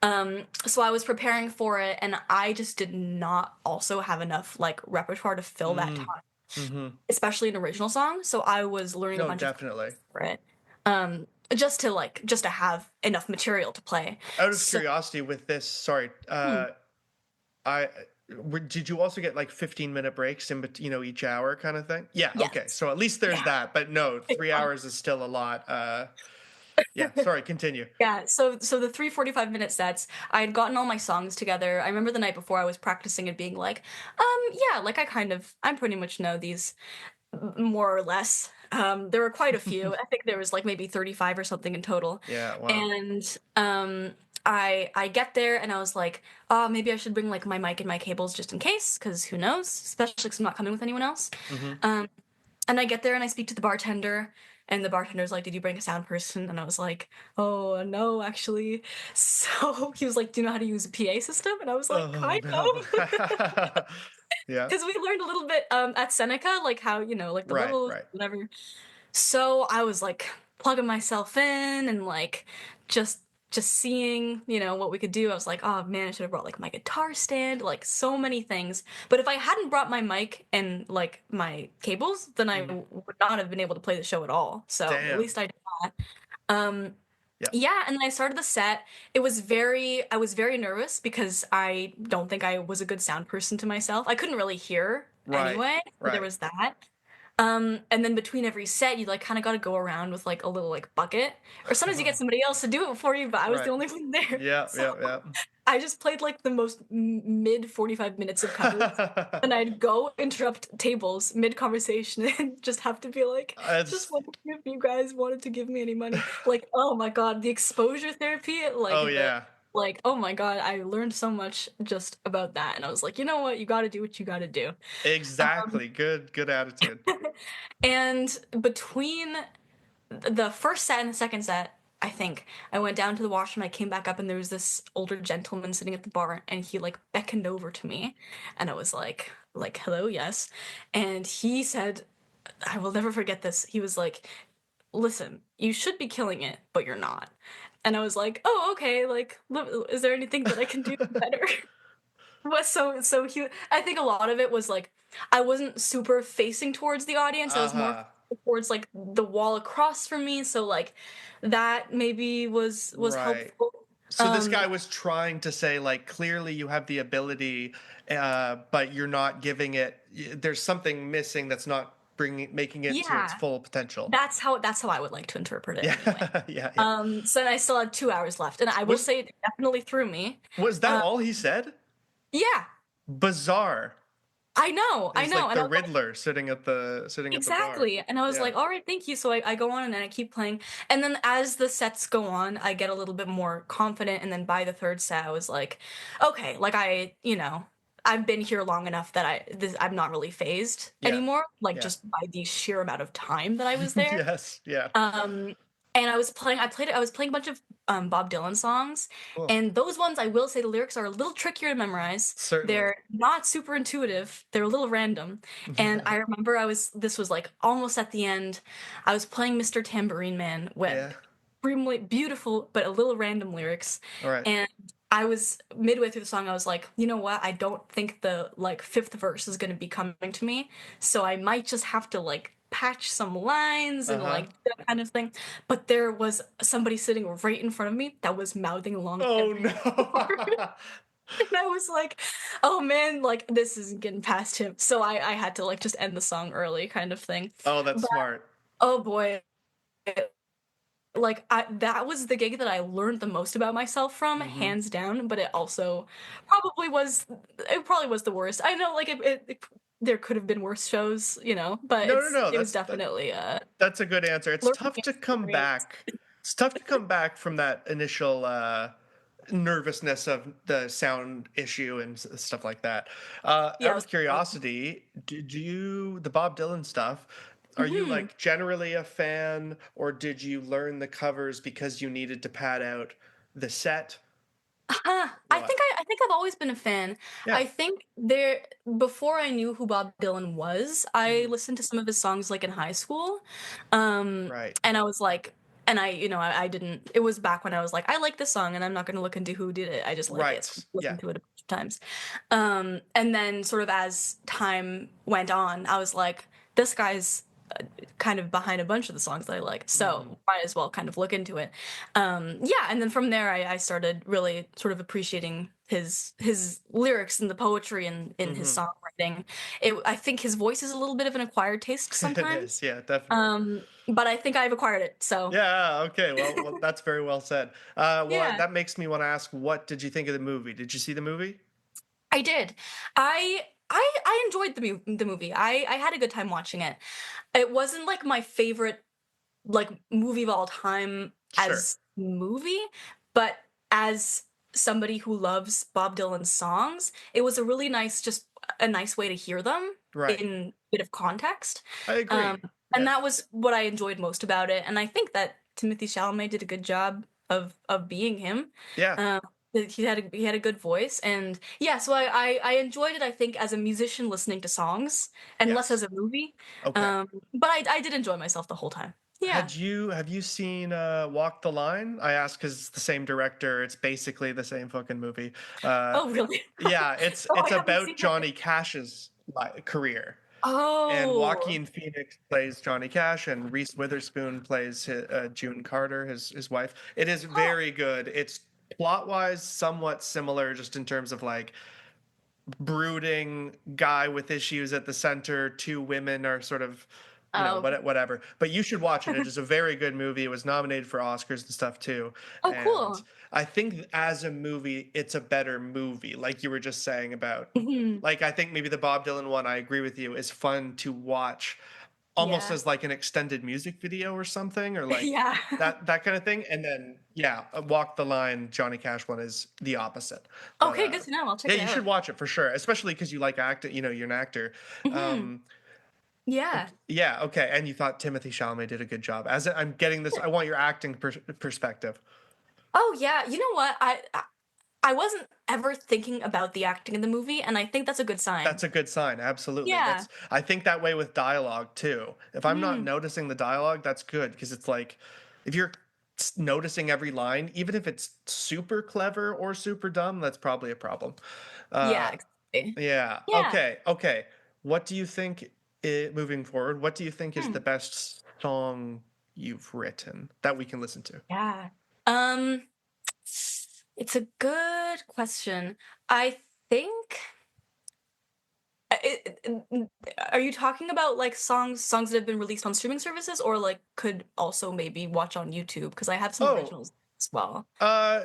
So I was preparing for it and I just did not also have enough like repertoire to fill that Mm. time, Mm-hmm. especially an original song. So I was learning a No, bunch of definitely. for it. Just to have enough material to play. Out of So curiosity, with this, sorry, hmm, I did you also get like 15-minute breaks in each hour kind of thing? Yeah, okay. yes. So at least there's Yeah. that, but no, 3 hours is still a lot. Yeah, sorry, continue. Yeah, so the 3 45-minute sets, I had gotten all my songs together. I remember the night before I was practicing and being like, yeah, like I pretty much know these more or less. There were quite a few. I think there was like maybe 35 or something in total. Yeah, wow. And I get there and I was like, oh, maybe I should bring like my mic and my cables just in case, because who knows, especially because I'm not coming with anyone else. Mm-hmm. Um, and I get there and I speak to the bartender, and the bartender's like, "Did you bring a sound person?" And I was like, "Oh, no, actually." So he was like, "Do you know how to use a PA system?" And I was like, Oh "Kind no. of." Yeah. Because we learned a little bit at Seneca, like how, like the Right, levels, right. whatever. So I was like plugging myself in and like just just seeing, what we could do. I was like, oh man, I should have brought like my guitar stand, like so many things. But if I hadn't brought my mic and like my cables, then I Mm. would not have been able to play the show at all. So at Damn. least I did that. Um, Yeah. yeah, and then I started the set. I was very nervous because I don't think I was a good sound person to myself. I couldn't really hear Right. anyway, so there Right. was that. And then between every set, you like kind of got to go around with like a little like bucket, or sometimes you get somebody else to do it for you. But I was the Right. only one there, Yeah, so yeah, yeah. I just played like the most mid 45 minutes of covers, and I'd go interrupt tables mid conversation and just have to be like, just It's wondering if you guys wanted to give me any money. Like, oh my god, the exposure therapy, Oh yeah. oh my god, I learned so much just about that, and I was like, you know what, you got to do what you got to do. Um, Exactly. Good attitude. and between the first set and the second set, I think I went down to the washroom. I came back up, and there was this older gentleman sitting at the bar, and he like beckoned over to me, and I was like hello, yes, and he said, I will never forget this. He was like, "Listen, you should be killing it, but you're not." And I was like, "Oh, okay. Like, is there anything that I can do better?" But I think a lot of it was like I wasn't super facing towards the audience. I was more Uh-huh. towards like the wall across from me. So like that maybe was Right. helpful. So this Um guy was trying to say, like, clearly you have the ability, but you're not giving it. There's something missing that's not making it to its yeah, full potential. that's how I would like to interpret it Yeah, anyway. yeah, yeah. So I still had 2 hours left, and I will Was say it definitely threw me. was that Um all he said? yeah, Bizarre. I He's know. like And the I was Riddler sitting at the bar. exactly. And I was Yeah. like, all right, thank you. So I go on and then I keep playing. And then as the sets go on, I get a little bit more confident. And then by the third set, I was like, okay, like I've been here long enough that I'm not really phased Yeah. anymore, like Yeah. just by the sheer amount of time that I was there. Yes. Yeah. Um, and I was playing a bunch of Bob Dylan songs, Cool. and those ones I will say the lyrics are a little trickier to memorize. Certainly. They're not super intuitive. They're a little random. And I remember this was like almost at the end. I was playing Mr. Tambourine Man with Yeah. extremely beautiful but a little random lyrics. All right. And I was midway through the song, I was like, you know what? I don't think the like fifth verse is gonna be coming to me, so I might just have to like patch some lines and Uh-huh. like that kind of thing. But there was somebody sitting right in front of me that was mouthing along Oh every word. no. And I was like, oh man, like this isn't getting past him. So I had to like just end the song early kind of thing. Oh, that's But smart. oh boy, like that was the gig that I learned the most about myself from, Mm-hmm. hands down, but it also probably was the worst. I know like there could have been worse shows, but No, no, no. it was That definitely that's a good answer. It's learning tough to come experience. back. It's tough to come back from that initial nervousness of the sound issue and stuff like that. Yeah, it Out was of curiosity, did you the Bob Dylan stuff? Are you mhm. like generally a fan, or did you learn the covers because you needed to pad out the set? What? I think I've always been a fan. Yeah. I think there before I knew who Bob Dylan was, I Mhm. listened to some of his songs like in high school. Right. And I was like and I didn't it was back when I was like, I like this song and I'm not gonna look into who did it. I just like it. So I Right. Yeah. listened to it a bunch of times. And then sort of as time went on, I was like, this guy's kind of behind a bunch of the songs that I like, Hmm. so might as well kind of look into it. Yeah, and then from there, I started really sort of appreciating his lyrics and the poetry in his Hmm. songwriting. I think his voice is a little bit of an acquired taste It is. sometimes, Yeah, definitely. but I think I've acquired it. So Yeah, okay. Well, that's very well said. yeah, That makes me want to ask, what did you think of the movie? Did you see the movie? I did. I enjoyed the movie. I had a good time watching it. It wasn't like my favorite like movie of all time Sure. as movie, but as somebody who loves Bob Dylan's songs, it was a really nice just a nice way to hear them Right. in a bit of context. I Um, agree. and Yeah. that was what I enjoyed most about it. And I think that Timothy Chalamet did a good job of being him. Yeah. Um, he had a good voice, and yeah, so I enjoyed it. I think as a musician listening to songs, and less Yes. as a movie. Okay. But I did enjoy myself the whole time. Yeah. Have you seen Walk the Line? I ask because it's the same director. It's basically the same fucking movie. Uh, Oh, really? yeah, Oh, I it's haven't about seen it. Johnny Cash's career. And Oh. Joaquin Phoenix plays Johnny Cash, and Reese Witherspoon plays June Carter, his wife. It is Huh. very good. It's plot wise somewhat similar, just in terms of like brooding guy with issues at the center. Two women are sort of, Oh, okay. whatever. But you should watch it. It is a very good movie. It was nominated for Oscars and stuff too. Oh, And cool. I think as a movie, it's a better movie. Like you were just saying about, Mhm. like I think maybe the Bob Dylan one. I agree with you. Is fun to watch almost Yeah. as like an extended music video or something, or like Yeah. that kind of thing. And then yeah, Walk the Line Johnny Cash one is the opposite. But Okay, good to know. I'll check yeah, it you should out. watch it for sure, especially because you like acting. You're an actor. Mhm. Um, Yeah. yeah, okay. And you thought Timothy Chalamet did a good job. I'm getting this. I want your acting perspective. Oh, yeah. You know what? I wasn't ever thinking about the acting in the movie, and I think that's a good sign. That's a good sign. Absolutely. Yeah. I think that way with dialogue too. If I'm not Mhm. noticing the dialogue, that's good because it's like if you're noticing every line, even if it's super clever or super dumb, that's probably a problem. Yeah, Uh, exactly. yeah. Yeah. Okay. Okay. What do you think, moving forward, what do you think is the Hmm. best song you've written that we can listen to? Yeah. Um, it's a good question. I think are you talking about like songs that have been released on streaming services or like could also maybe watch on YouTube because I have some Oh, originals as well. uh,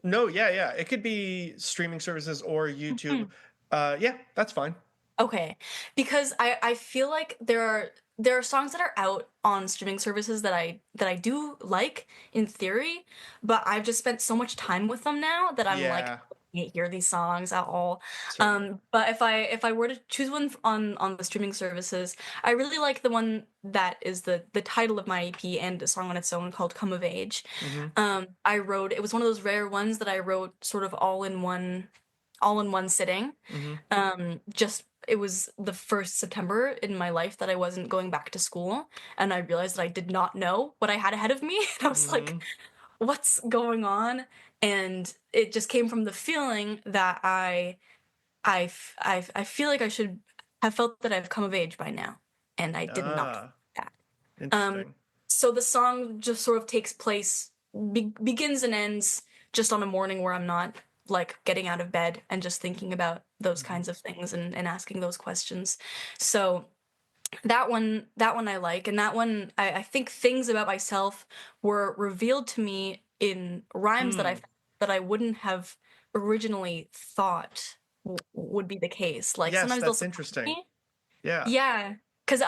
no, yeah, yeah. It could be streaming services or YouTube. Mhm. Yeah, that's fine. Okay, because I feel like there are songs that are out on streaming services that I do like in theory, but I've just spent so much time with them now that I'm like Yeah, I can't hear these songs at all. certainly. But if I were to choose one on the streaming services, I really like the one that is the title of my EP and a song on its own called "Come of Age." Hmm. I wrote it was one of those rare ones that I wrote sort of all in one sitting. Hmm. Just it was the first September in my life that I wasn't going back to school, and I realized that I did not know what I had ahead of me. And I was like, Hmm. what's going on? And it just came from the feeling that I feel like I should have felt that I've come of age by now. and I did not Ah, that. Um, interesting. so the song just sort of takes place, begins and ends just on a morning where I'm not like getting out of bed and just thinking about those Mhm. kinds of things and asking those questions. So that one I like, and that one I think things about myself were revealed to me in rhymes Hmm. that I wouldn't have originally thought would be the case. Like Yes, sometimes they'll that's surprise interesting. me. Yeah. Yeah, because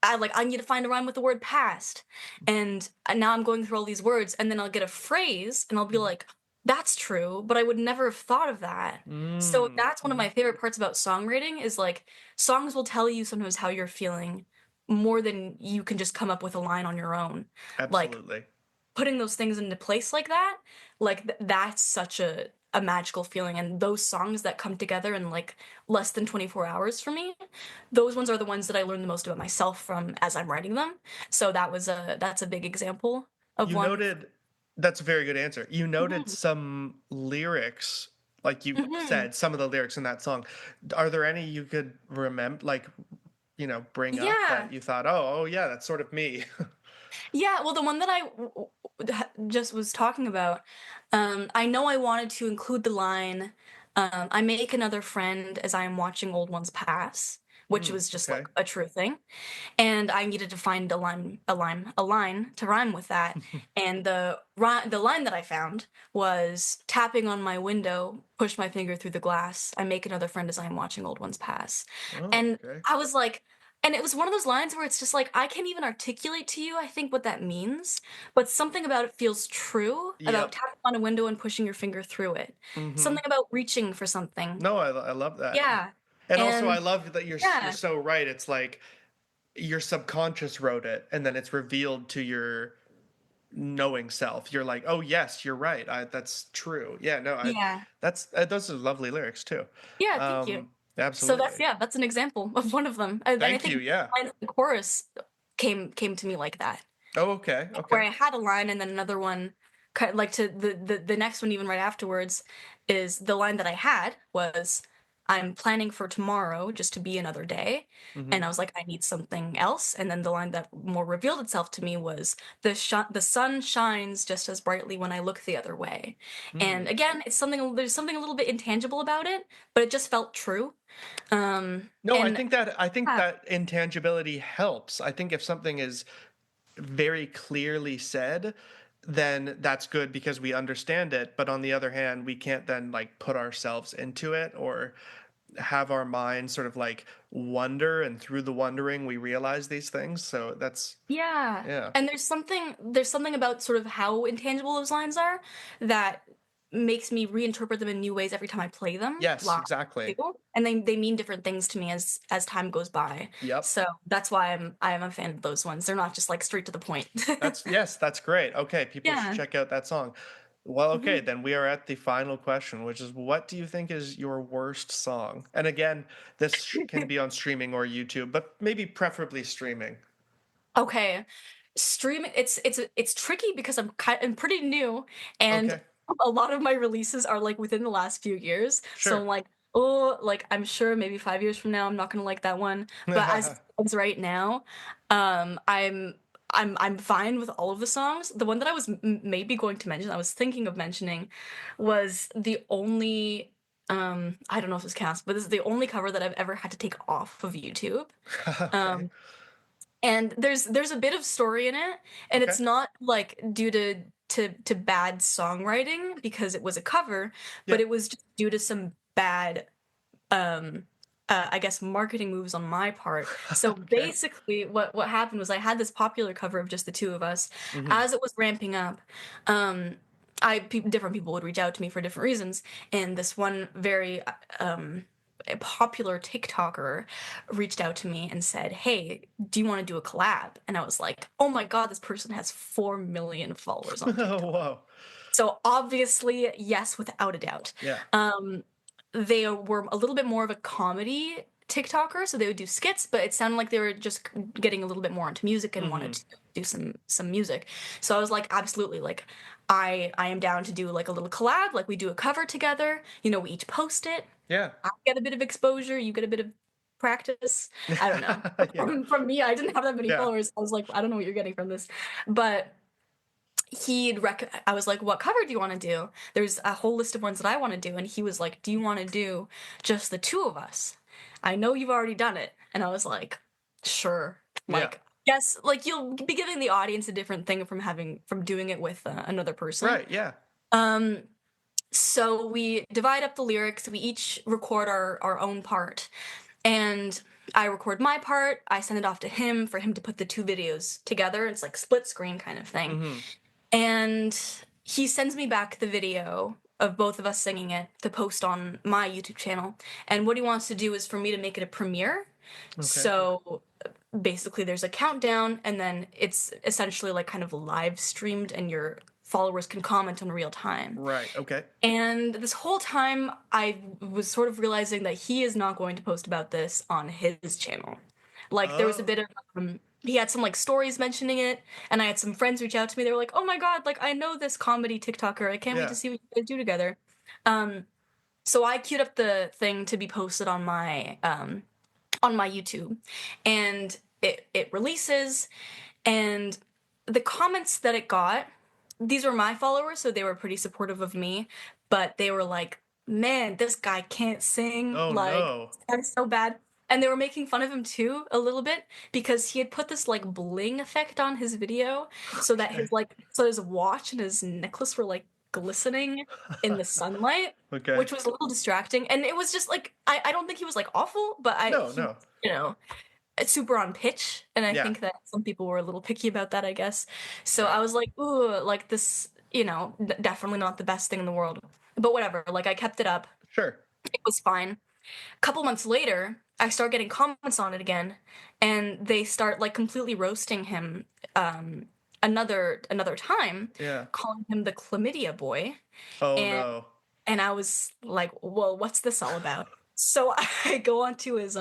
I need to find a rhyme with the word past. And now I'm going through all these words, and then I'll get a phrase and I'll be Mhm. like, that's true, but I would never have thought of that. So Mm. that's one of my Mhm. favorite parts about songwriting is like songs will tell you sometimes how you're feeling more than you can just come up with a line on your own. Like Absolutely. putting those things into place like that, like that's such a magical feeling. And those songs that come together in like less than 24 hours for me, those ones are the ones that I learn the most about myself from as I'm writing them. So that's a big example of You one. noted, that's a very good answer. You noted Mhm. some lyrics, like you Mhm. said, some of the lyrics in that song. Are there any you could remember, like, bring up Yeah. that you thought, oh, yeah, that's sort of me? Yeah, well, the one that just was talking about, I know I wanted to include the line, I make another friend as I am watching old ones pass, which Hmm. was just like Okay. a true thing. And I needed to find a line to rhyme with that. And the line that I found was tapping on my window, push my finger through the glass. I make another friend as I am watching old ones pass. Oh, And okay. I was like, and it was one of those lines where it's just like I can't even articulate to you, I think, what that means, but something about it feels true about Yep. tapping on a window and pushing your finger through it. Hmm. Something about reaching for something. No, I love that. Yeah. And also, I And love that you're yeah. so right. It's like your subconscious wrote it, and then it's revealed to your knowing self. You're like, oh yes, you're right. That's true. Yeah, no, I Yeah. that's those are lovely lyrics too. Yeah, thank you. Um, So that's absolutely. yeah, that's an example of one of them. And I Thank you. think Yeah. the chorus came to me like that, Oh, okay. where Okay. I had a line and then another one, like to the next one even right afterwards, is the line that I had was, "I'm planning for tomorrow just to be another day," and Hmm. I was like, "I need something else." And then the line that more revealed itself to me was, the sun shines just as brightly when I look the other way." Hmm. And again, it's something there's something a little bit intangible about it, but it just felt true. No, And I think yeah, that intangibility helps. I think if something is very clearly said, then that's good because we understand it. But on the other hand, we can't then like put ourselves into it or have our mind sort of like wonder, and through the wondering we realize these things. So that's yeah. yeah. And there's something about sort of how intangible those lines are that makes me reinterpret them in new ways every time I play them Yes, live too. exactly. And they mean different things to me as time goes by. Yep. So that's why I'm a fan of those ones. They're not just like straight to the point. That's great. Okay, people should Yeah. check out that song. Well, okay, Mhm. then we are at the final question, which is what do you think is your worst song? And again, this can be on streaming or YouTube, but maybe preferably streaming. Okay. Streaming, it's tricky because I'm pretty new, and Okay, a lot of my releases are like within the last few years. So I'm sure. like, oh, like I'm sure maybe 5 years from now I'm not gonna like that one. But as it stands right now, I'm fine with all of the songs. The one that I was maybe going to mention, I was thinking of mentioning, was the only I don't know if this counts, but this is the only cover that I've ever had to take off of YouTube. Okay. Um, and there's a bit of story in it, and Okay. it's not like due to bad songwriting because it was a cover, but Yep. it was just due to some bad um I guess marketing moves on my part. So Okay. basically what happened was I had this popular cover of just the two of us. Hmm. As it was ramping up, um different people would reach out to me for different reasons, and this one very a popular TikToker reached out to me and said, "Hey, do you want to do a collab?" And I was like, "Oh my God, this person has 4 million followers on TikTok." Whoa. So obviously, yes, without a doubt. Yeah. Um, they were a little bit more of a comedy TikToker, so they would do skits, but it sounded like they were just getting a little bit more into music and wanted Hmm. to do some music. So I was like, absolutely, like I am down to do like a little collab, like we do a cover together. You know, we each post it. Yeah. I get a bit of exposure, you get a bit of practice. I don't know. Yeah. From me, I didn't have that many Yeah. followers. I was like, I don't know what you're getting from this. But I was like, what cover do you want to do? There's a whole list of ones that I want to do. And he was like, do you want to do just the two of us? I know you've already done it. And I was like, sure. Yeah. Like, yes, like you'll be giving the audience a different thing from doing it with another person. Right. Yeah. Um, so we divide up the lyrics. We each record our own part. And I record my part. I send it off to him for him to put the two videos together. It's like split screen kind of thing. Mm-hmm. And he sends me back the video of both of us singing it to post on my YouTube channel. And what he wants to do is for me to make it a premiere. Okay. So basically there's a countdown and then it's essentially like kind of live streamed and your followers can comment in real time. Right. Okay. And this whole time I was sort of realizing that he is not going to post about this on his channel. Like there was a bit of he had some like stories mentioning it, and I had some friends reach out to me. They were like, "Oh my god, like I know this comedy TikToker. I can't wait to see what you guys do together." So I queued up the thing to be posted on my YouTube, and it releases, and the comments that it got, these were my followers, so they were pretty supportive of me, but they were like, "Man, this guy can't sing. Oh Like, no. that's so bad." And they were making fun of him too a little bit because he had put this like bling effect on his video so that his watch and his necklace were like glistening in the sunlight, Okay. which was a little distracting. And it was just like I don't think he was like awful, but No. you know, it's super on pitch, and I Yeah. think that some people were a little picky about that, I guess. So Right. I was like, ooh, like this, definitely not the best thing in the world. But whatever, like I kept it up. Sure. It was fine. A couple months later, I start getting comments on it again, and they start like completely roasting him another time, Yeah. calling him the chlamydia boy. Oh And no. and I was like, "Well, what's this all about?" So I go onto his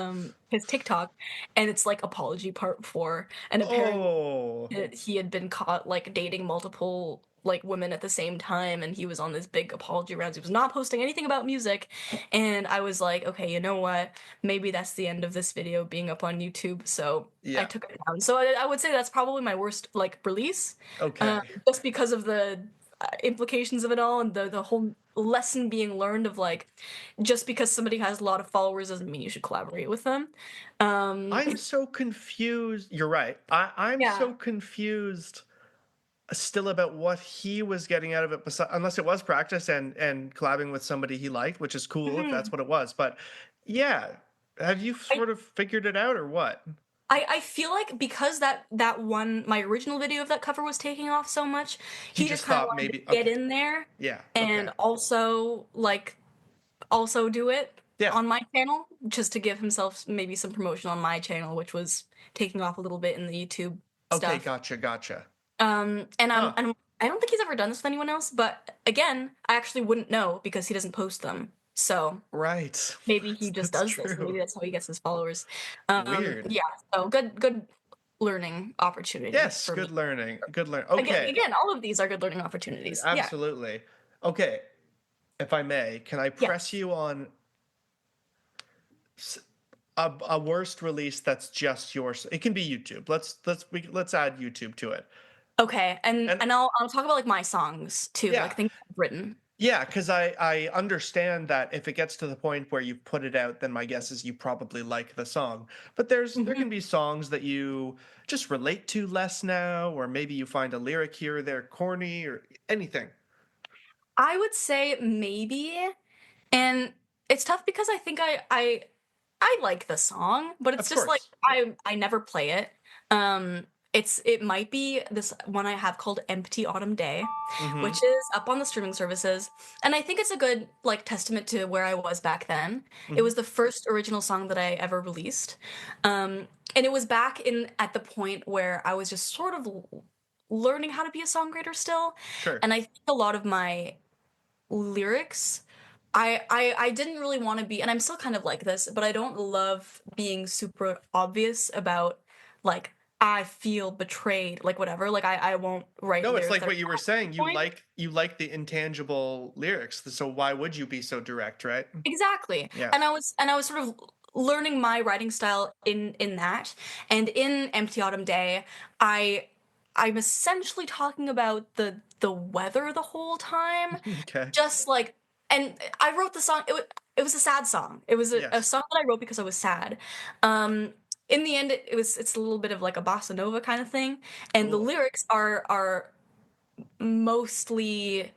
TikTok, and it's like apology part 4, and apparently Oh. he had been caught like dating multiple like women at the same time, and he was on this big apology rounds. He was not posting anything about music, and I was like, okay, you know what? Maybe that's the end of this video being up on YouTube. So I Yeah. took it down. So I would say that's probably my worst like release, Okay. just because of the implications of it all and the whole lesson being learned of like just because somebody has a lot of followers doesn't mean you should collaborate with them. I'm so confused. You're right. I'm Yeah. so confused still about what he was getting out of it, unless it was practice and collabing with somebody he liked, which is cool if that's Mhm. what it was. But yeah, have you I sort of figured it out or what? I feel like because that one my original video of that cover was taking off so much, He he just just kind of thought wanted to maybe, get okay, in there yeah, and okay, also do it yeah, on my channel just to give himself maybe some promotion on my channel, which was taking off a little bit in the YouTube okay, stuff. gotcha. And Huh, I don't think he's ever done this with anyone else, but again, I actually wouldn't know because he doesn't post them. So right. maybe he just That's does this, and true. maybe that's how he gets his followers. Weird. Yeah, so good learning opportunity Yes, for me. good learning. Good learn. Again, Okay, again, all of these are good learning opportunities. Yeah. absolutely. Okay, if I may, can I press Yes. you on s- a worst release that's just yours? It can be YouTube. Let's add YouTube to it. Okay, and And I'll talk about like my songs too, like yeah, things I've written. yeah, because I understand that if it gets to the point where you put it out, then my guess is you probably like the song. But there Mhm. can be songs that you just relate to less now, or maybe you find a lyric here or there corny or anything. I would say maybe, and it's tough because I think I like the song, but it's Of just like course. I never play it. It might be this one I have called Empty Autumn Day, Mm-hmm. which is up on the streaming services, and I think it's a good like testament to where I was back then. It Mm-hmm. was the first original song that I ever released. And it was back in at the point where I was just sort of learning how to be a songwriter still, Sure. and I think a lot of my lyrics I didn't really want to be, and I'm still kind of like this, but I don't love being super obvious about like I feel betrayed, like whatever. Like I won't write No, it's lyrics like that are what you were at that saying. point. You like the intangible lyrics, so why would you be so direct, right? Exactly. Yeah. And I was sort of learning my writing style in that. And in Empty Autumn Day, I'm essentially talking about the weather the whole time. Okay. Just like, and I wrote the song. It was a sad song. It was a Yes. song that I wrote because I was sad. In the end, it's a little bit of like a bossa nova kind of thing, and the Cool. lyrics are mostly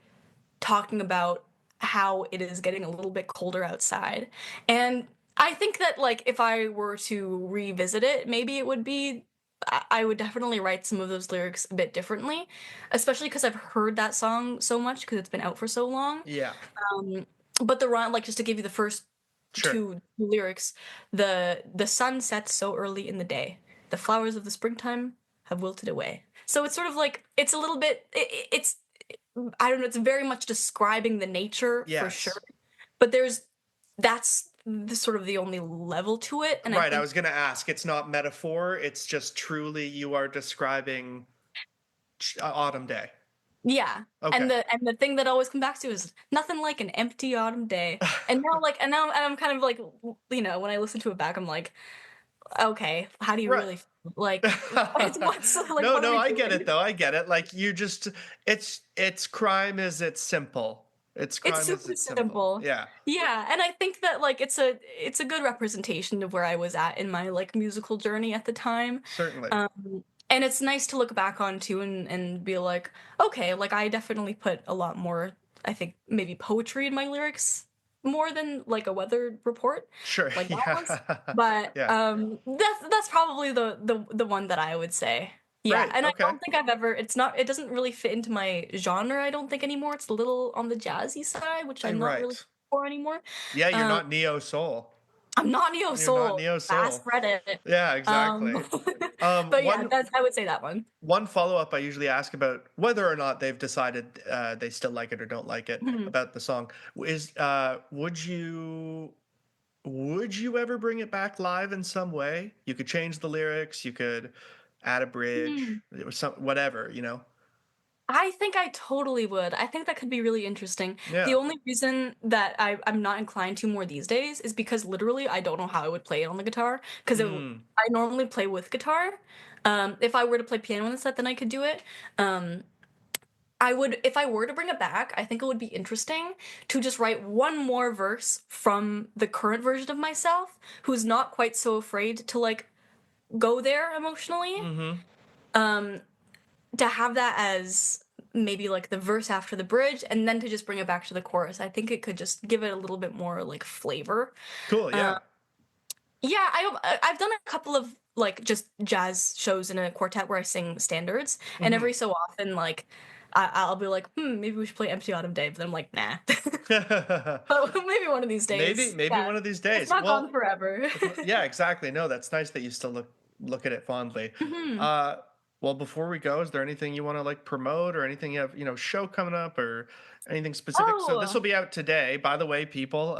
talking about how it is getting a little bit colder outside. And I think that like if I were to revisit it, maybe it would be I would definitely write some of those lyrics a bit differently, especially because I've heard that song so much because it's been out for so long. Yeah. Um, but the run, like just to give you the first Sure. two lyrics, the sun sets so early in the day. The flowers of the springtime have wilted away. So it's sort of like it's a little bit it's I don't know, it's very much describing the nature for sure. Yes. But that's the sort of the only level to it, and I Right. I think was going to ask. It's not metaphor. It's just truly you are describing autumn day. yeah. Okay. And the thing that I always come back to is nothing like an empty autumn day. And I'm kind of like when I listen to it back, I'm like, okay, how do you Right. really feel? Like what's like No, what are no, we I get doing? it though. I get it. Like you just it's crime is it's simple. It's It's crime is super it's simple. simple. Yeah, Yeah, and I think that like it's a good representation of where I was at in my like musical journey at the time. certainly. And it's nice to look back on too and be like, okay, like I definitely put a lot more, I think maybe poetry in my lyrics more than like a weather report Sure. like that was. Yeah. But Yeah. that's probably the one that I would say. Yeah, Right. and I Okay. don't think I've ever it doesn't really fit into my genre, I don't think anymore. It's a little on the jazzy side, which I'm not really Right. for anymore. Yeah, you're Um not neo soul. I'm not neo You're not soul. neo Fast soul. Reddit. Yeah, Um exactly. but yeah, One that's I would say that one. one follow up I usually ask about whether or not they've decided they still like it or don't like it Mhm. about the song is would you ever bring it back live in some way? You could change the lyrics, you could add a bridge, Hmm. it was some whatever, you know? I think I totally would. I think that could be really interesting. The Yeah. only reason that I'm not inclined to more these days is because literally I don't know how I would play it on the guitar because Mm. I normally play with guitar. If I were to play piano in the set, then I could do it. Um, I would, if I were to bring it back, I think it would be interesting to just write one more verse from the current version of myself who's not quite so afraid to like go there emotionally. Mm-hmm. Um, to have that as maybe like the verse after the bridge and then to just bring it back to the chorus. I think it could just give it a little bit more like flavor. Cool, Uh, yeah. yeah, I've done a couple of like just jazz shows in a quartet where I sing standards, and Mm-hmm. every so often like I'll be like, maybe we should play Empty Autumn Day, but then I'm like, nah. But maybe one of these Maybe days. maybe Yeah, one of these it's days. not gone Well, forever. yeah, exactly. No, that's nice that you still look at it fondly. Mhm. Uh, well, before we go, is there anything you want to like promote or anything you have, show coming up or anything specific? So this Oh, will be out today. By the way, people,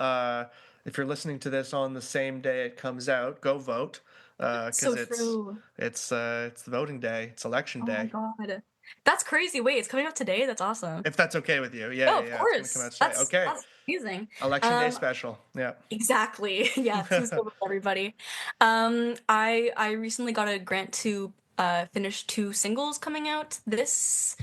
if you're listening to this on the same day it comes out, go vote because so true. it's the voting day. It's election Oh my day. God. That's crazy. Wait, it's coming out today? That's awesome. If that's okay with you. Yeah, Oh, yeah, of yeah. It's gonna come out course. today. That's Okay. that's amazing. Election day Um, special. Yeah. exactly. Yeah, Tuesday with everybody. I recently got a grant to finish two singles coming out this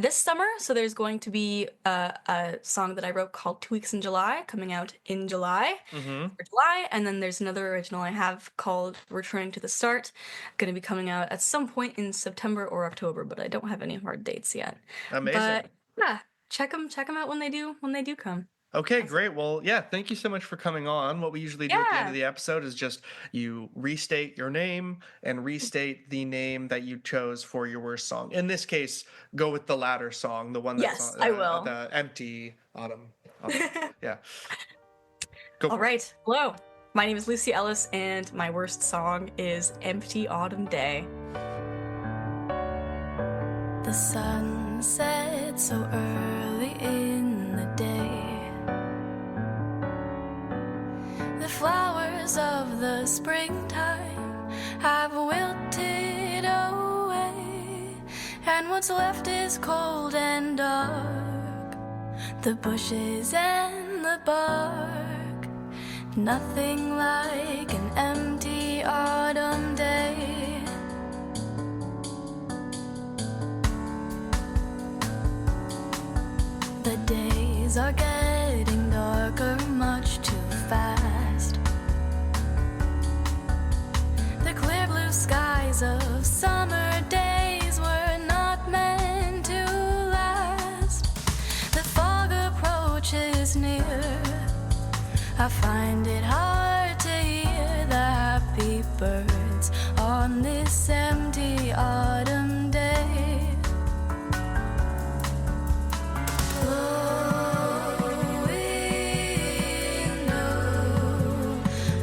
summer. So there's going to be a song that I wrote called 2 Weeks in July coming out in July Mm-hmm. for July, and then there's another original I have called Returning to the Start, going to be coming out at some point in September or October, but I don't have any hard dates yet. Amazing. But yeah, check them out when they do come. Okay, That's it. great. Well, yeah, thank you so much for coming on. What we usually do at the end of Yeah. the episode is just you restate your name and restate the name that you chose for your worst song. In this case, go with the latter song, the one that's Yes, on I will. the empty autumn. Autumn. Yeah, go All for it. right. Hello. My name is Lucy Ellis, and my worst song is Empty Autumn Day. The sun sets so early in the day. The flowers of the springtime have wilted away, and what's left is cold and dark. The bushes and the bark, Nothing like an empty autumn day. The days are getting darker much too fast. The clear blue skies of summer days were not meant to last. The fog approaches near. I find it hard to hear the happy birds on this empty autumn day. Oh,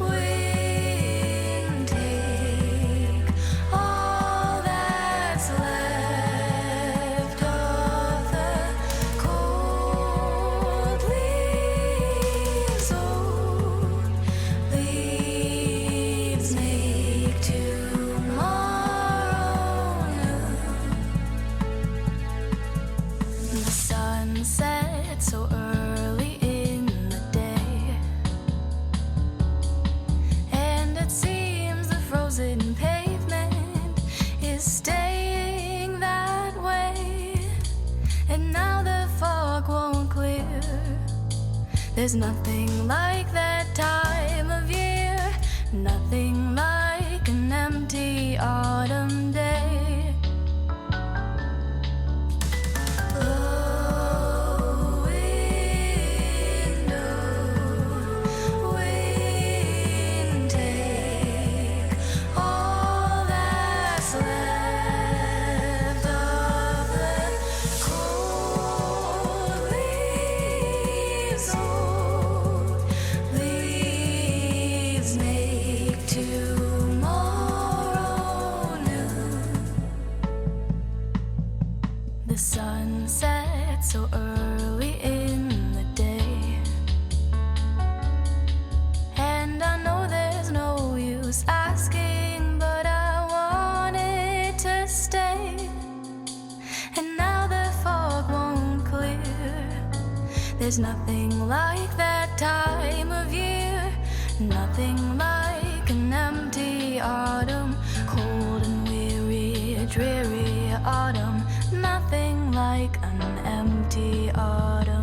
wind, take all that's left of the cold leaves. Leaves make tomorrow new. The sun sets so early in the day, and it seems the frozen pavement is staying that way. And now the fog won't clear. There's nothing like that time of year, nothing like an empty autumn day. Oh, wind, take all that's left of the cold leaves. Leaves make tomorrow new. The sun sets so early in the day, and I know there's no use asking, but I wanted to stay. And now the fog won't clear. There's nothing like that time of year, nothing like an empty autumn, cold and weary, dreary autumn, nothing like an empty autumn.